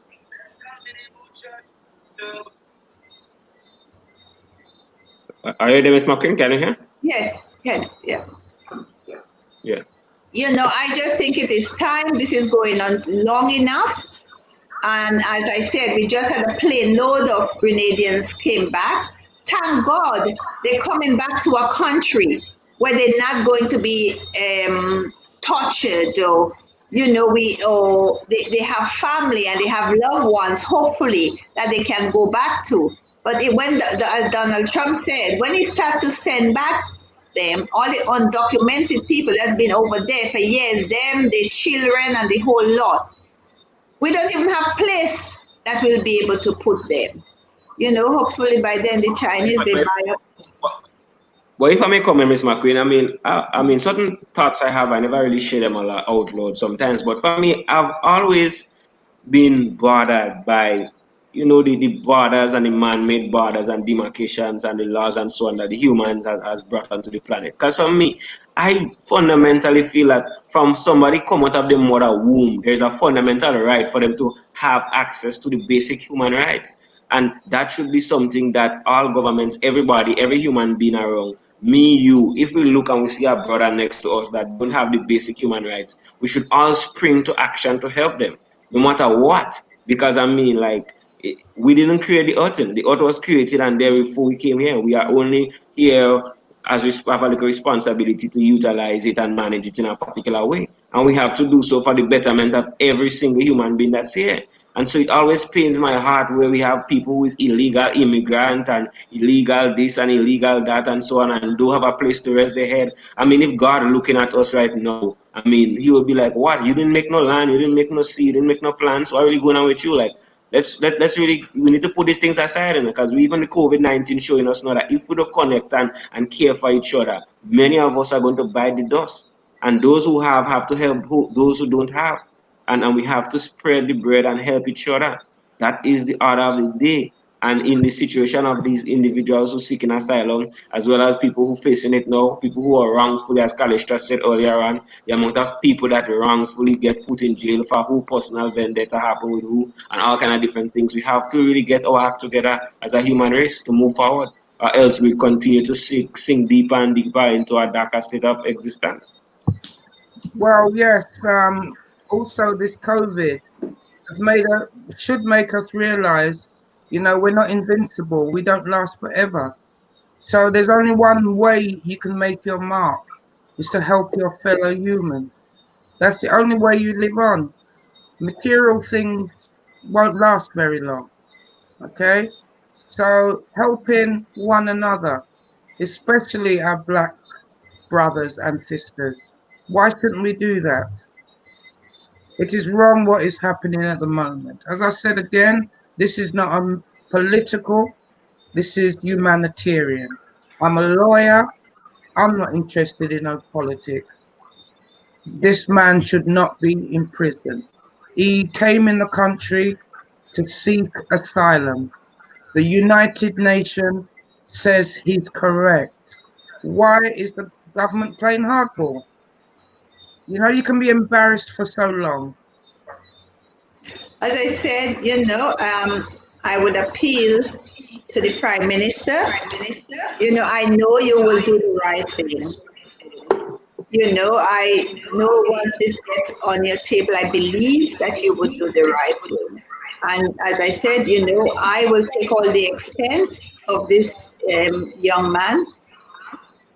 Are you there, Ms. McQueen? Can you hear? Yes, yeah. Yeah. I just think it is time. This is going on long enough. And as I said, we just had a plane load of Grenadians came back. Thank God they're coming back to a country where they're not going to be tortured or, they have family and they have loved ones, hopefully, that they can go back to. But when as Donald Trump said, when he started to send back them, all the undocumented people that's been over there for years, them, the children, and the whole lot, we don't even have place that will be able to put them. Hopefully by then the Chinese, they buy up. Well, if I may comment, Ms. McQueen, I mean, certain thoughts I have, I never really share them out loud sometimes. But for me, I've always been bothered by, the borders and the man-made borders and demarcations and the laws and so on that the humans has brought onto the planet. Because for me, I fundamentally feel that from somebody come out of the mother womb, there's a fundamental right for them to have access to the basic human rights. And that should be something that all governments, everybody, every human being around, me, you, if we look and we see a brother next to us that don't have the basic human rights, we should all spring to action to help them, no matter what. Because I mean, like, we didn't create the earth. The earth was created and there before we came here. We are only here as we have a little responsibility to utilize it and manage it in a particular way. And we have to do so for the betterment of every single human being that's here. And so it always pains my heart where we have people who is illegal immigrant and illegal this and illegal that and so on and don't have a place to rest their head. I mean, if God looking at us right now, I mean, he will be like, what? You didn't make no land, you didn't make no seed, you didn't make no plants. Why are you going on with you? Like, let's really, we need to put these things aside, because we even the COVID-19 showing us now that if we don't connect and care for each other, many of us are going to bite the dust, and those who have to help those who don't have, and we have to spread the bread and help each other. That is the order of the day. And in the situation of these individuals who seeking asylum, as well as people who facing it now, people who are wrongfully, as Kalishta said earlier on, the amount of people that wrongfully get put in jail for who personal vendetta happen with who, and all kind of different things. We have to really get our act together as a human race to move forward, or else we continue to sink deeper and deeper into a darker state of existence. Well, yes. Also, this COVID has should make us realize, we're not invincible. We don't last forever. So there's only one way you can make your mark, is to help your fellow human. That's the only way you live on. Material things won't last very long. Okay? So helping one another, especially our black brothers and sisters. Why shouldn't we do that? It is wrong what is happening at the moment. As I said again, this is not political, this is humanitarian. I'm a lawyer, I'm not interested in no politics. This man should not be in prison. He came in the country to seek asylum. The United Nations says he's correct. Why is the government playing hardball? You can be embarrassed for so long. As I said, I would appeal to the Prime Minister. I know you will do the right thing. I know once this gets on your table, I believe that you would do the right thing. And as I said, I will take all the expense of this young man.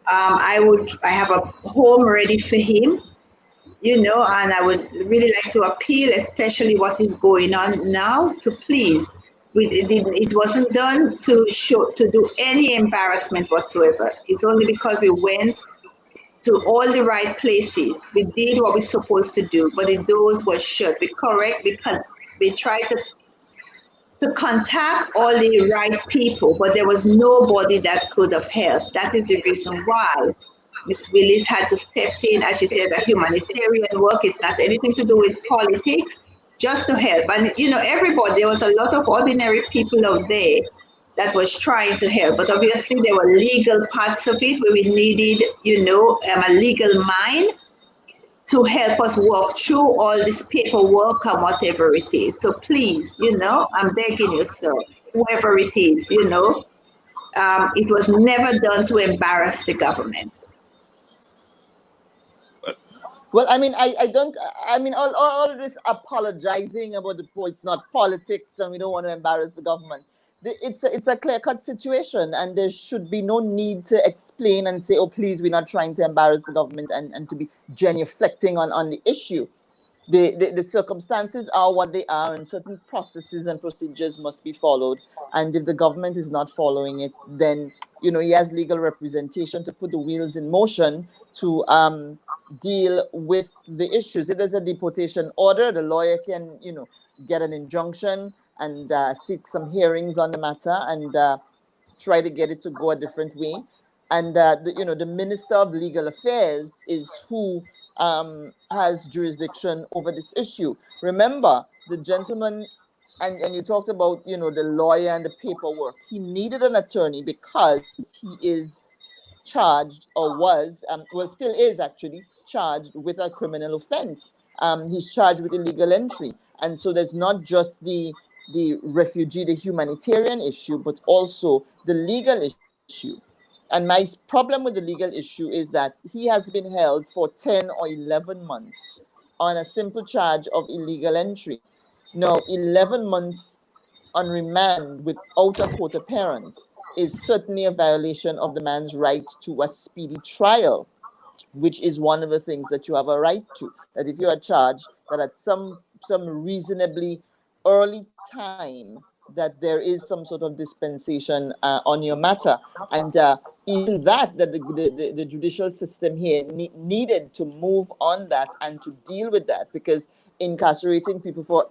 I have a home ready for him, and I would really like to appeal, especially what is going on now, to please. It wasn't done to do any embarrassment whatsoever. It's only because we went to all the right places. We did what we're supposed to do, but the doors were shut. We correct. We tried to contact all the right people, but there was nobody that could have helped. That is the reason why Miss Willis had to step in. As she said, that humanitarian work is not anything to do with politics, just to help. And everybody, there was a lot of ordinary people out there that was trying to help, but obviously there were legal parts of it where we needed, a legal mind to help us walk through all this paperwork and whatever it is. So please, I'm begging you, sir, whoever it is, it was never done to embarrass the government. Well, I mean, I don't, I mean, all this apologizing about it's not politics and we don't want to embarrass the government. It's a clear-cut situation, and there should be no need to explain and say, oh, please, we're not trying to embarrass the government, and to be genuflecting on the issue. The circumstances are what they are, and certain processes and procedures must be followed. And if the government is not following it, then he has legal representation to put the wheels in motion to deal with the issues. If there's a deportation order, the lawyer can get an injunction and seek some hearings on the matter and try to get it to go a different way. And the Minister of Legal Affairs is who has jurisdiction over this issue. Remember, the gentleman, and you talked about, the lawyer and the paperwork. He needed an attorney because he is charged, or was, well, still is actually charged with a criminal offense. He's charged with illegal entry. And so there's not just the refugee, the humanitarian issue, but also the legal issue. And my problem with the legal issue is that he has been held for 10 or 11 months on a simple charge of illegal entry. Now, 11 months on remand without a court appearance is certainly a violation of the man's right to a speedy trial, which is one of the things that you have a right to. That if you are charged, that at some reasonably early time, that there is some sort of dispensation on your matter. And even that the judicial system here needed to move on that and to deal with that, because incarcerating people for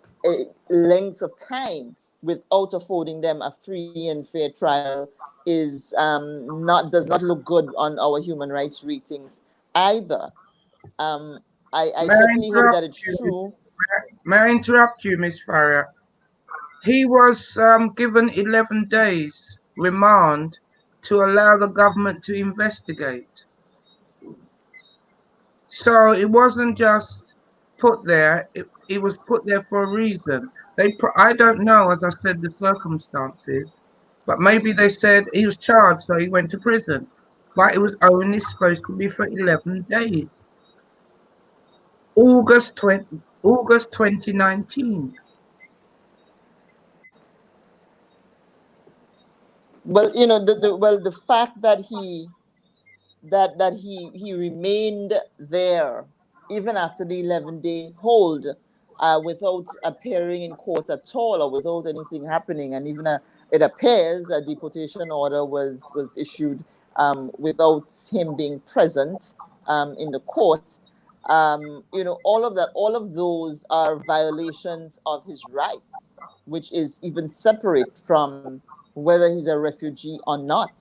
lengths of time without affording them a free and fair trial is does not look good on our human rights ratings either. Um, I May I certainly hope that interrupt it's you? true. May I interrupt you, Miss Farrier? He was given 11 days remand to allow the government to investigate. So it wasn't just put there, it was put there for a reason. I don't know, as I said, the circumstances, but maybe they said he was charged, so he went to prison. But it was only supposed to be for 11 days. August 2019. Well, you know, the fact that he remained there even after the 11-day hold, without appearing in court at all, or without anything happening, and even it appears a deportation order was issued without him being present in the court. You know, all of that, all of those are violations of his rights, which is even separate from whether he's a refugee or not.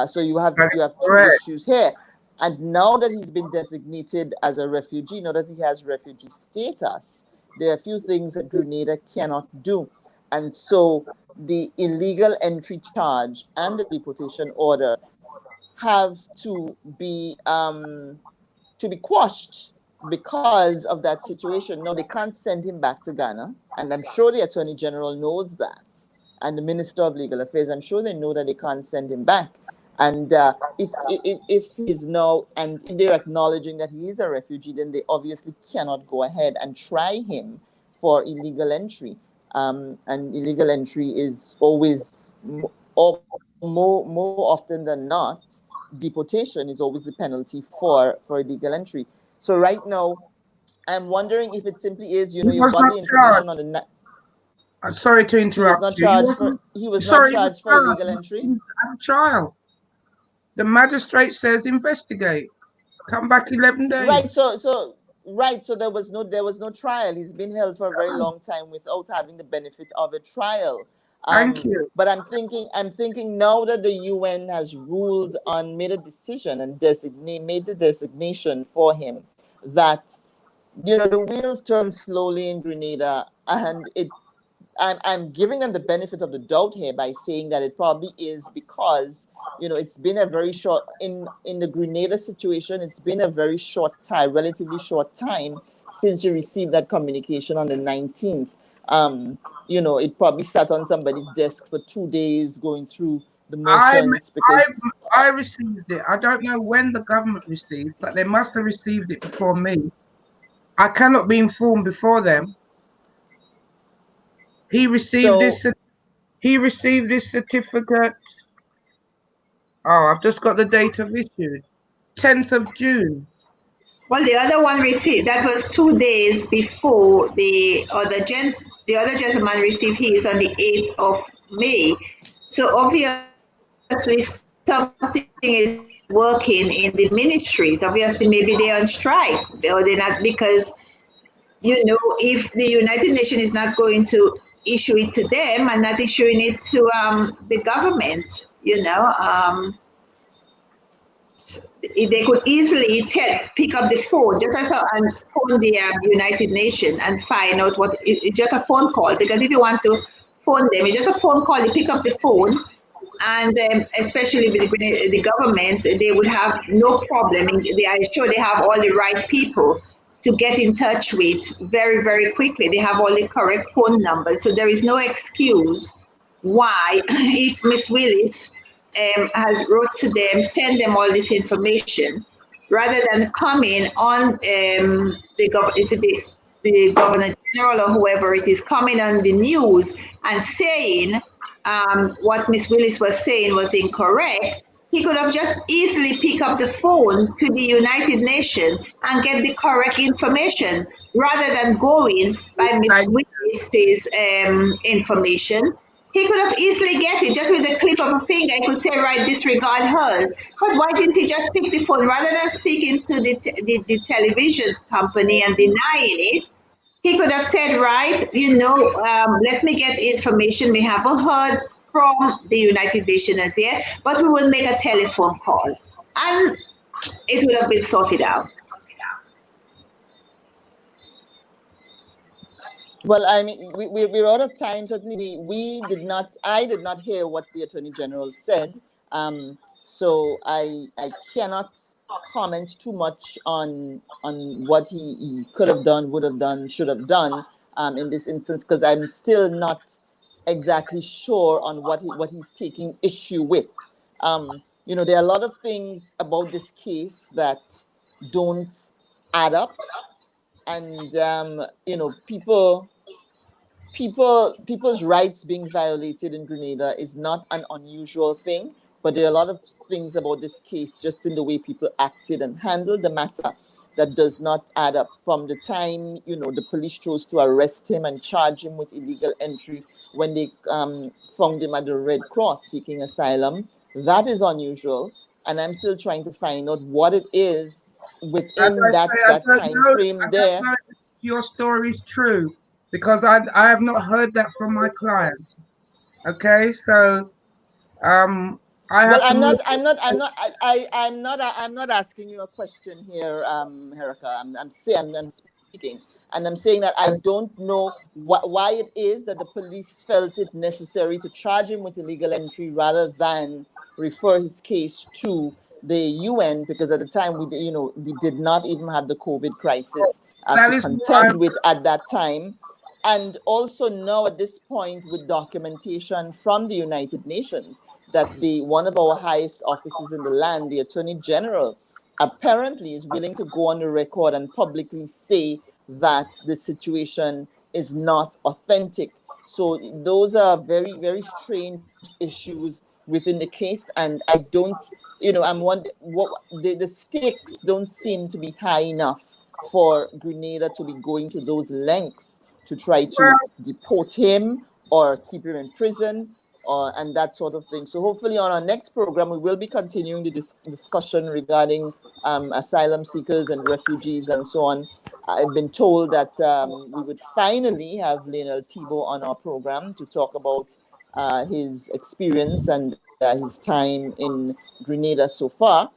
So That you is have two correct. issues here. And now that he's been designated as a refugee, now that he has refugee status, there are a few things that Grenada cannot do. And so the illegal entry charge and the deportation order have to be quashed because of that situation. No, they can't send him back to Ghana, and I'm sure the Attorney General knows that, and the Minister of Legal Affairs. I'm sure they know that they can't send him back. And if he's now, and if they're acknowledging that he is a refugee, then they obviously cannot go ahead and try him for illegal entry. And illegal entry is always, or more often than not, deportation is always the penalty for illegal entry. So right now, I'm wondering if it simply is, you He know, you've was got not the information on charged. the. Sorry to He was interrupt not you. He charged for. wasn't. He was not Sorry, he was charged for illegal charged. entry. He was at trial. The magistrate says investigate. Come back 11 Right. days. So there was no trial. He's been held for a very long time without having the benefit of a trial. Thank you. But I'm thinking now that the UN has ruled on, made a decision and made the designation for him, that, you know, the wheels turn slowly in Grenada, and I'm giving them the benefit of the doubt here by saying that it probably is because, you know, it's been a very short, in the Grenada situation, it's been a very short time, relatively short time, since you received that communication on the 19th. You know, it probably sat on somebody's desk for 2 days going through the I, motions, because I received it. I don't know when the government received, but they must have received it before me. I cannot be informed before them. He received so this. He received this certificate. Oh, I've just got the date of issued. 10th of June. Well, the other one received, that was 2 days before the other gentleman received his on the 8th of May. So obviously something is working in the ministries. Obviously, maybe they're on strike or they're not, because, you know, if the United Nations is not going to issue it to them and not issuing it to the government, you know, they could easily pick up the phone, just as and phone the United Nations and find out it's just a phone call. Because if you want to phone them, it's just a phone call. You pick up the phone and especially with the government, they would have no problem. I'm sure they have all the right people to get in touch with very, very quickly. They have all the correct phone numbers, so there is no excuse why, if Miss Willis has wrote to them, send them all this information, rather than coming on is it the governor general or whoever it is coming on the news and saying what Miss Willis was saying was incorrect. He could have just easily pick up the phone to the United Nations and get the correct information rather than going by Miss Willis's information. He could have easily get it just with the click of a finger. He could say, right, disregard hers. But why didn't he just pick the phone rather than speaking to the television company and denying it? He could have said, right, let me get information. We haven't heard from the United Nations as yet, but we will make a telephone call. And it would have been sorted out. Well, I mean, we're out of time. Certainly, I did not hear what the Attorney General said. So I cannot comment too much on what he could have done, would have done, should have done in this instance, because I'm still not exactly sure on what he's taking issue with. There are a lot of things about this case that don't add up, and people's rights being violated in Grenada is not an unusual thing, but there are a lot of things about this case, just in the way people acted and handled the matter, that does not add up. From the time the police chose to arrest him and charge him with illegal entry when they found him at the Red Cross seeking asylum, that is unusual, and I'm still trying to find out what it is within that time frame there. Your story is true, because I have not heard that from my clients. Okay, so I'm not asking you a question here, Herika. I'm speaking, and I'm saying that I don't know why it is that the police felt it necessary to charge him with illegal entry rather than refer his case to the UN, because at the time we did not even have the COVID crisis to contend with at that time. And also now at this point, with documentation from the United Nations that one of our highest officers in the land, the Attorney General, apparently is willing to go on the record and publicly say that the situation is not authentic. So those are very, very strange issues within the case, and I don't, I'm wondering what the stakes don't seem to be high enough for Grenada to be going to those lengths to try to deport him or keep him in prison, and that sort of thing. So hopefully on our next program, we will be continuing the discussion regarding asylum seekers and refugees and so on. I've been told that we would finally have Lionel Thibault on our program to talk about his experience and his time in Grenada so far.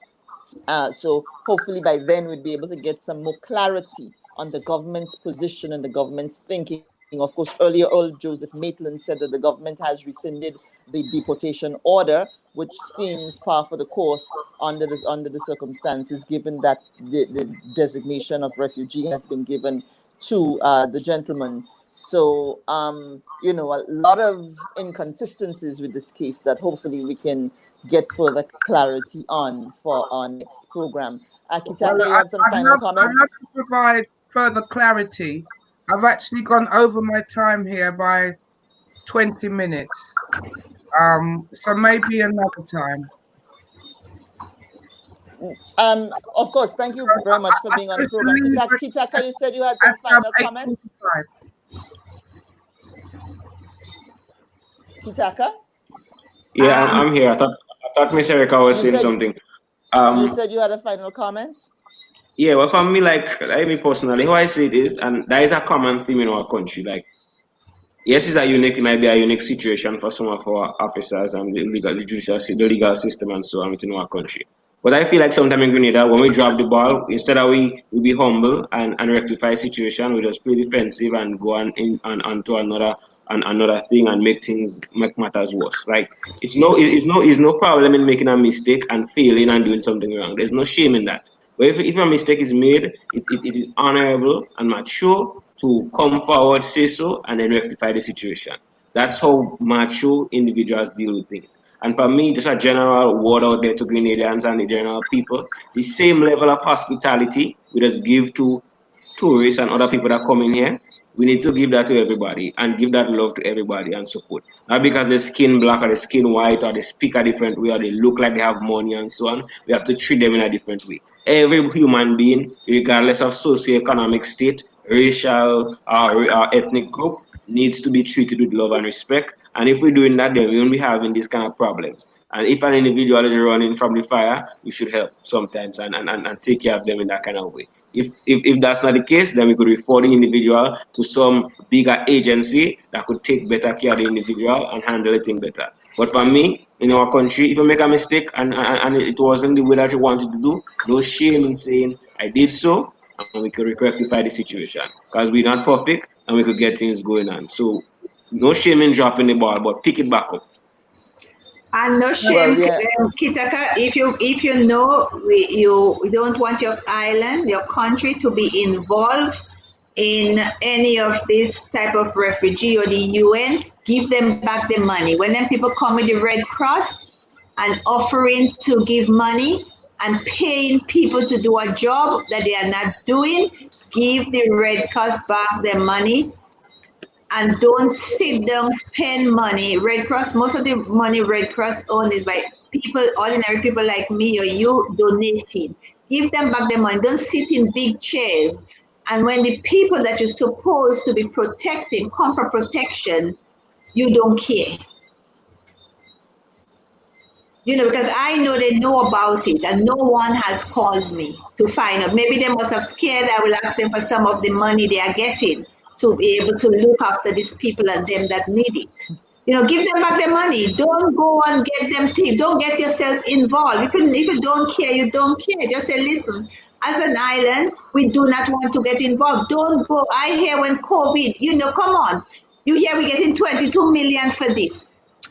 So hopefully by then we'd be able to get some more clarity on the government's position and the government's thinking. Of course, earlier Earl Joseph Maitland said that the government has rescinded the deportation order, which seems par for the course under the circumstances, given that the designation of refugee has been given to the gentleman. So, a lot of inconsistencies with this case that hopefully we can get further clarity on for our next program. Kitaka, you had some final comments? I'd love to provide further clarity. I've actually gone over my time here by 20 minutes. So maybe another time. Of course, thank you very much for being on the program. Kitaka, you said you had some final comments? Kitaka? Yeah, I'm here. I thought Miss Herika was saying something. You said you had a final comment? Yeah, well, for me, like me personally, how I see it is, and that is a common theme in our country. Like, yes, it might be a unique situation for some of our officers and the legal system and so on within our country. But I feel like sometimes in Grenada, when we drop the ball, instead of we be humble and rectify situation, we just play defensive and go on to another thing and make matters worse. Like it's no problem in making a mistake and failing and doing something wrong. There's no shame in that. But if a mistake is made, it is honorable and mature to come forward, say so, and then rectify the situation. That's how mature individuals deal with things. And for me, just a general word out there to Grenadians and the general people, the same level of hospitality we just give to tourists and other people that come in here, we need to give that to everybody and give that love to everybody and support. Not because they skin black or they skin white or they speak a different way or they look like they have money and so on. We have to treat them in a different way. Every human being, regardless of socioeconomic state, racial or ethnic group, needs to be treated with love and respect. And if we're doing that, then we won't be having these kind of problems. And if an individual is running from the fire, we should help sometimes and take care of them in that kind of way. If that's not the case, then we could refer the individual to some bigger agency that could take better care of the individual and handle the thing better. But for me, in our country, if you make a mistake and it wasn't the way that you wanted to do, no shame in saying, I did so, and we could rectify the situation. Because we're not perfect and we could get things going on. So, no shame in dropping the ball, but pick it back up. And no Well, shame, yeah. Kitaka, if you know you don't want your island, your country to be involved in any of this type of refugee or the UN, give them back the money. When then people come with the Red Cross and offering to give money and paying people to do a job that they are not doing, give the Red Cross back their money and don't sit down, spend money. Red Cross, most of the money Red Cross owns is by people, ordinary people like me or you donating. Give them back the money. Don't sit in big chairs. And when the people that you're supposed to be protecting come for protection, you don't care. Because I know they know about it and no one has called me to find out. Maybe they must have scared I will ask them for some of the money they are getting to be able to look after these people and them that need it. Give them back their money. Don't go and get them things. Don't get yourself involved. If you don't care, you don't care. Just say, listen, as an island, we do not want to get involved. Don't go. I hear when COVID, come on. You hear we're getting 22 million for this.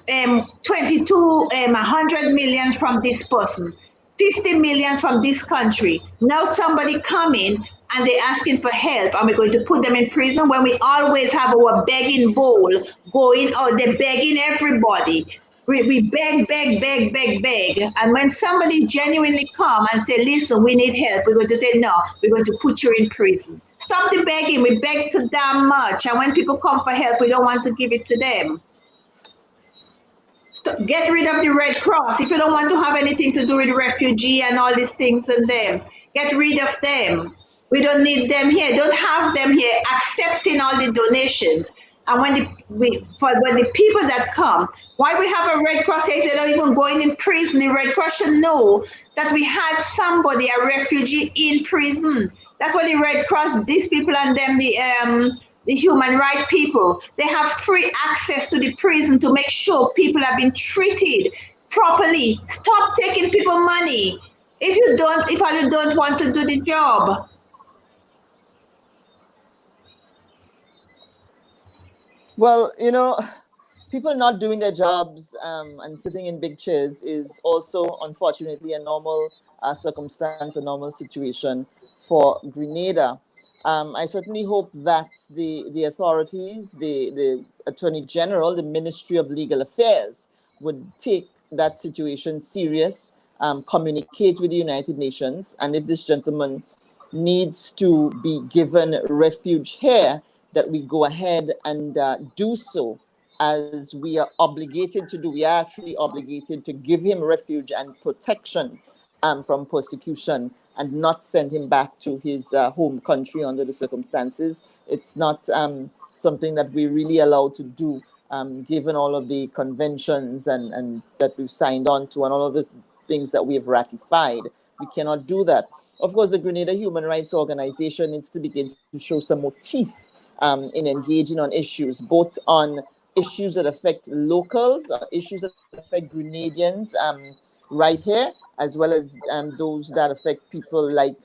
100 million from this person, 50 million from this country. Now somebody coming and they're asking for help and we're going to put them in prison when we always have our begging bowl going out. They're begging everybody. We beg, beg, beg, beg, beg. And when somebody genuinely come and say, listen, we need help, we're going to say, no, we're going to put you in prison. Stop the begging. We beg too damn much. And when people come for help, we don't want to give it to them. Get rid of the Red Cross. If you don't want to have anything to do with refugee and all these things and them, get rid of them. We don't need them here. Don't have them here accepting all the donations. And when the people that come, why we have a Red Cross here, they're not even going in prison. The Red Cross should know that we had somebody, a refugee, in prison. That's why the Red Cross, these people and them, the human rights people, they have free access to the prison to make sure people have been treated properly. Stop taking people money if you don't want to do the job. Well, people not doing their jobs and sitting in big chairs is also, unfortunately, a normal circumstance, a normal situation for Grenada. I certainly hope that the authorities, the Attorney General, the Ministry of Legal Affairs would take that situation serious, communicate with the United Nations, and if this gentleman needs to be given refuge here, that we go ahead and do so as we are obligated to do. We are actually obligated to give him refuge and protection from persecution and not send him back to his home country under the circumstances. It's not something that we're really allowed to do, given all of the conventions and that we've signed on to and all of the things that we have ratified. We cannot do that. Of course, the Grenada Human Rights Organization needs to begin to show some more teeth in engaging on issues, both on issues that affect locals, issues that affect Grenadians, right here, as well as those that affect people like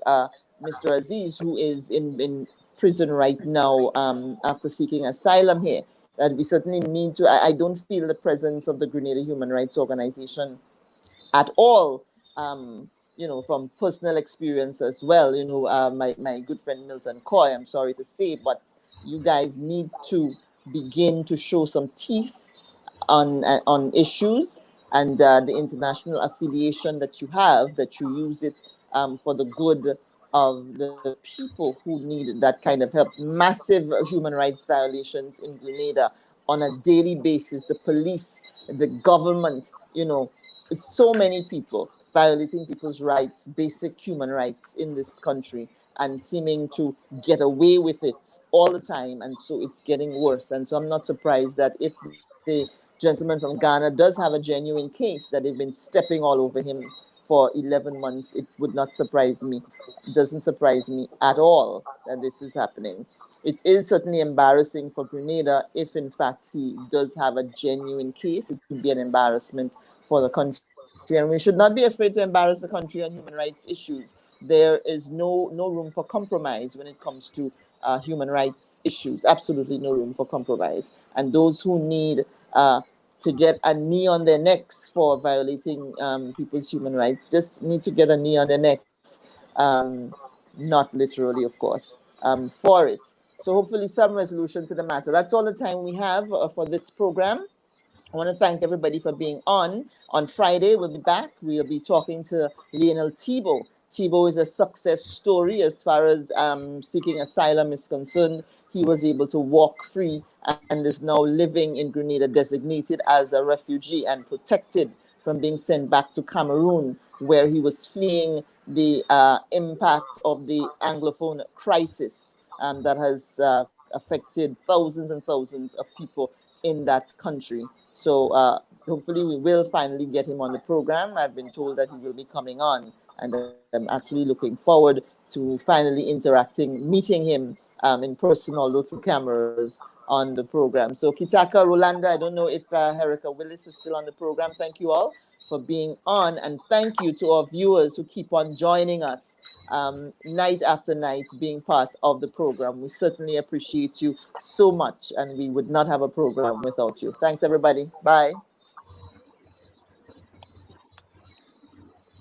Mr. Aziz, who is in prison right now after seeking asylum here. That we certainly need to. I don't feel the presence of the Grenada Human Rights Organization at all. From personal experience as well. My good friend Milton Coy, I'm sorry to say, but you guys need to begin to show some teeth on issues, and the international affiliation that you have, that you use it for the good of the people who need that kind of help. Massive human rights violations in Grenada on a daily basis. The police, the government, so many people violating people's rights, basic human rights in this country, and seeming to get away with it all the time. And so it's getting worse. And so I'm not surprised that if the gentleman from Ghana does have a genuine case, that they've been stepping all over him for 11 months, it would not surprise me. It doesn't surprise me at all that this is happening. It is certainly embarrassing for Grenada if, in fact, he does have a genuine case. It would be an embarrassment for the country, and we should not be afraid to embarrass the country on human rights issues. There is no room for compromise when it comes to human rights issues. Absolutely no room for compromise. And those who need to get a knee on their necks for violating people's human rights just need to get a knee on their necks, not literally, of course, for it. So hopefully some resolution to the matter. That's all the time we have for this program. I want to thank everybody for being on. On Friday, we'll be back. We'll be talking to Lionel Thibault. Thibault is a success story as far as seeking asylum is concerned. He was able to walk free and is now living in Grenada, designated as a refugee and protected from being sent back to Cameroon, where he was fleeing the impact of the Anglophone crisis that has affected thousands and thousands of people in that country. So hopefully we will finally get him on the program. I've been told that he will be coming on, and I'm actually looking forward to finally interacting, meeting him in person, although through cameras, on the program. So Kitaka, Rolanda, I don't know if Herika Willis is still on the program. Thank you all for being on, and thank you to our viewers who keep on joining us night after night, being part of the program. We certainly appreciate you so much, and we would not have a program without you. Thanks, everybody. Bye.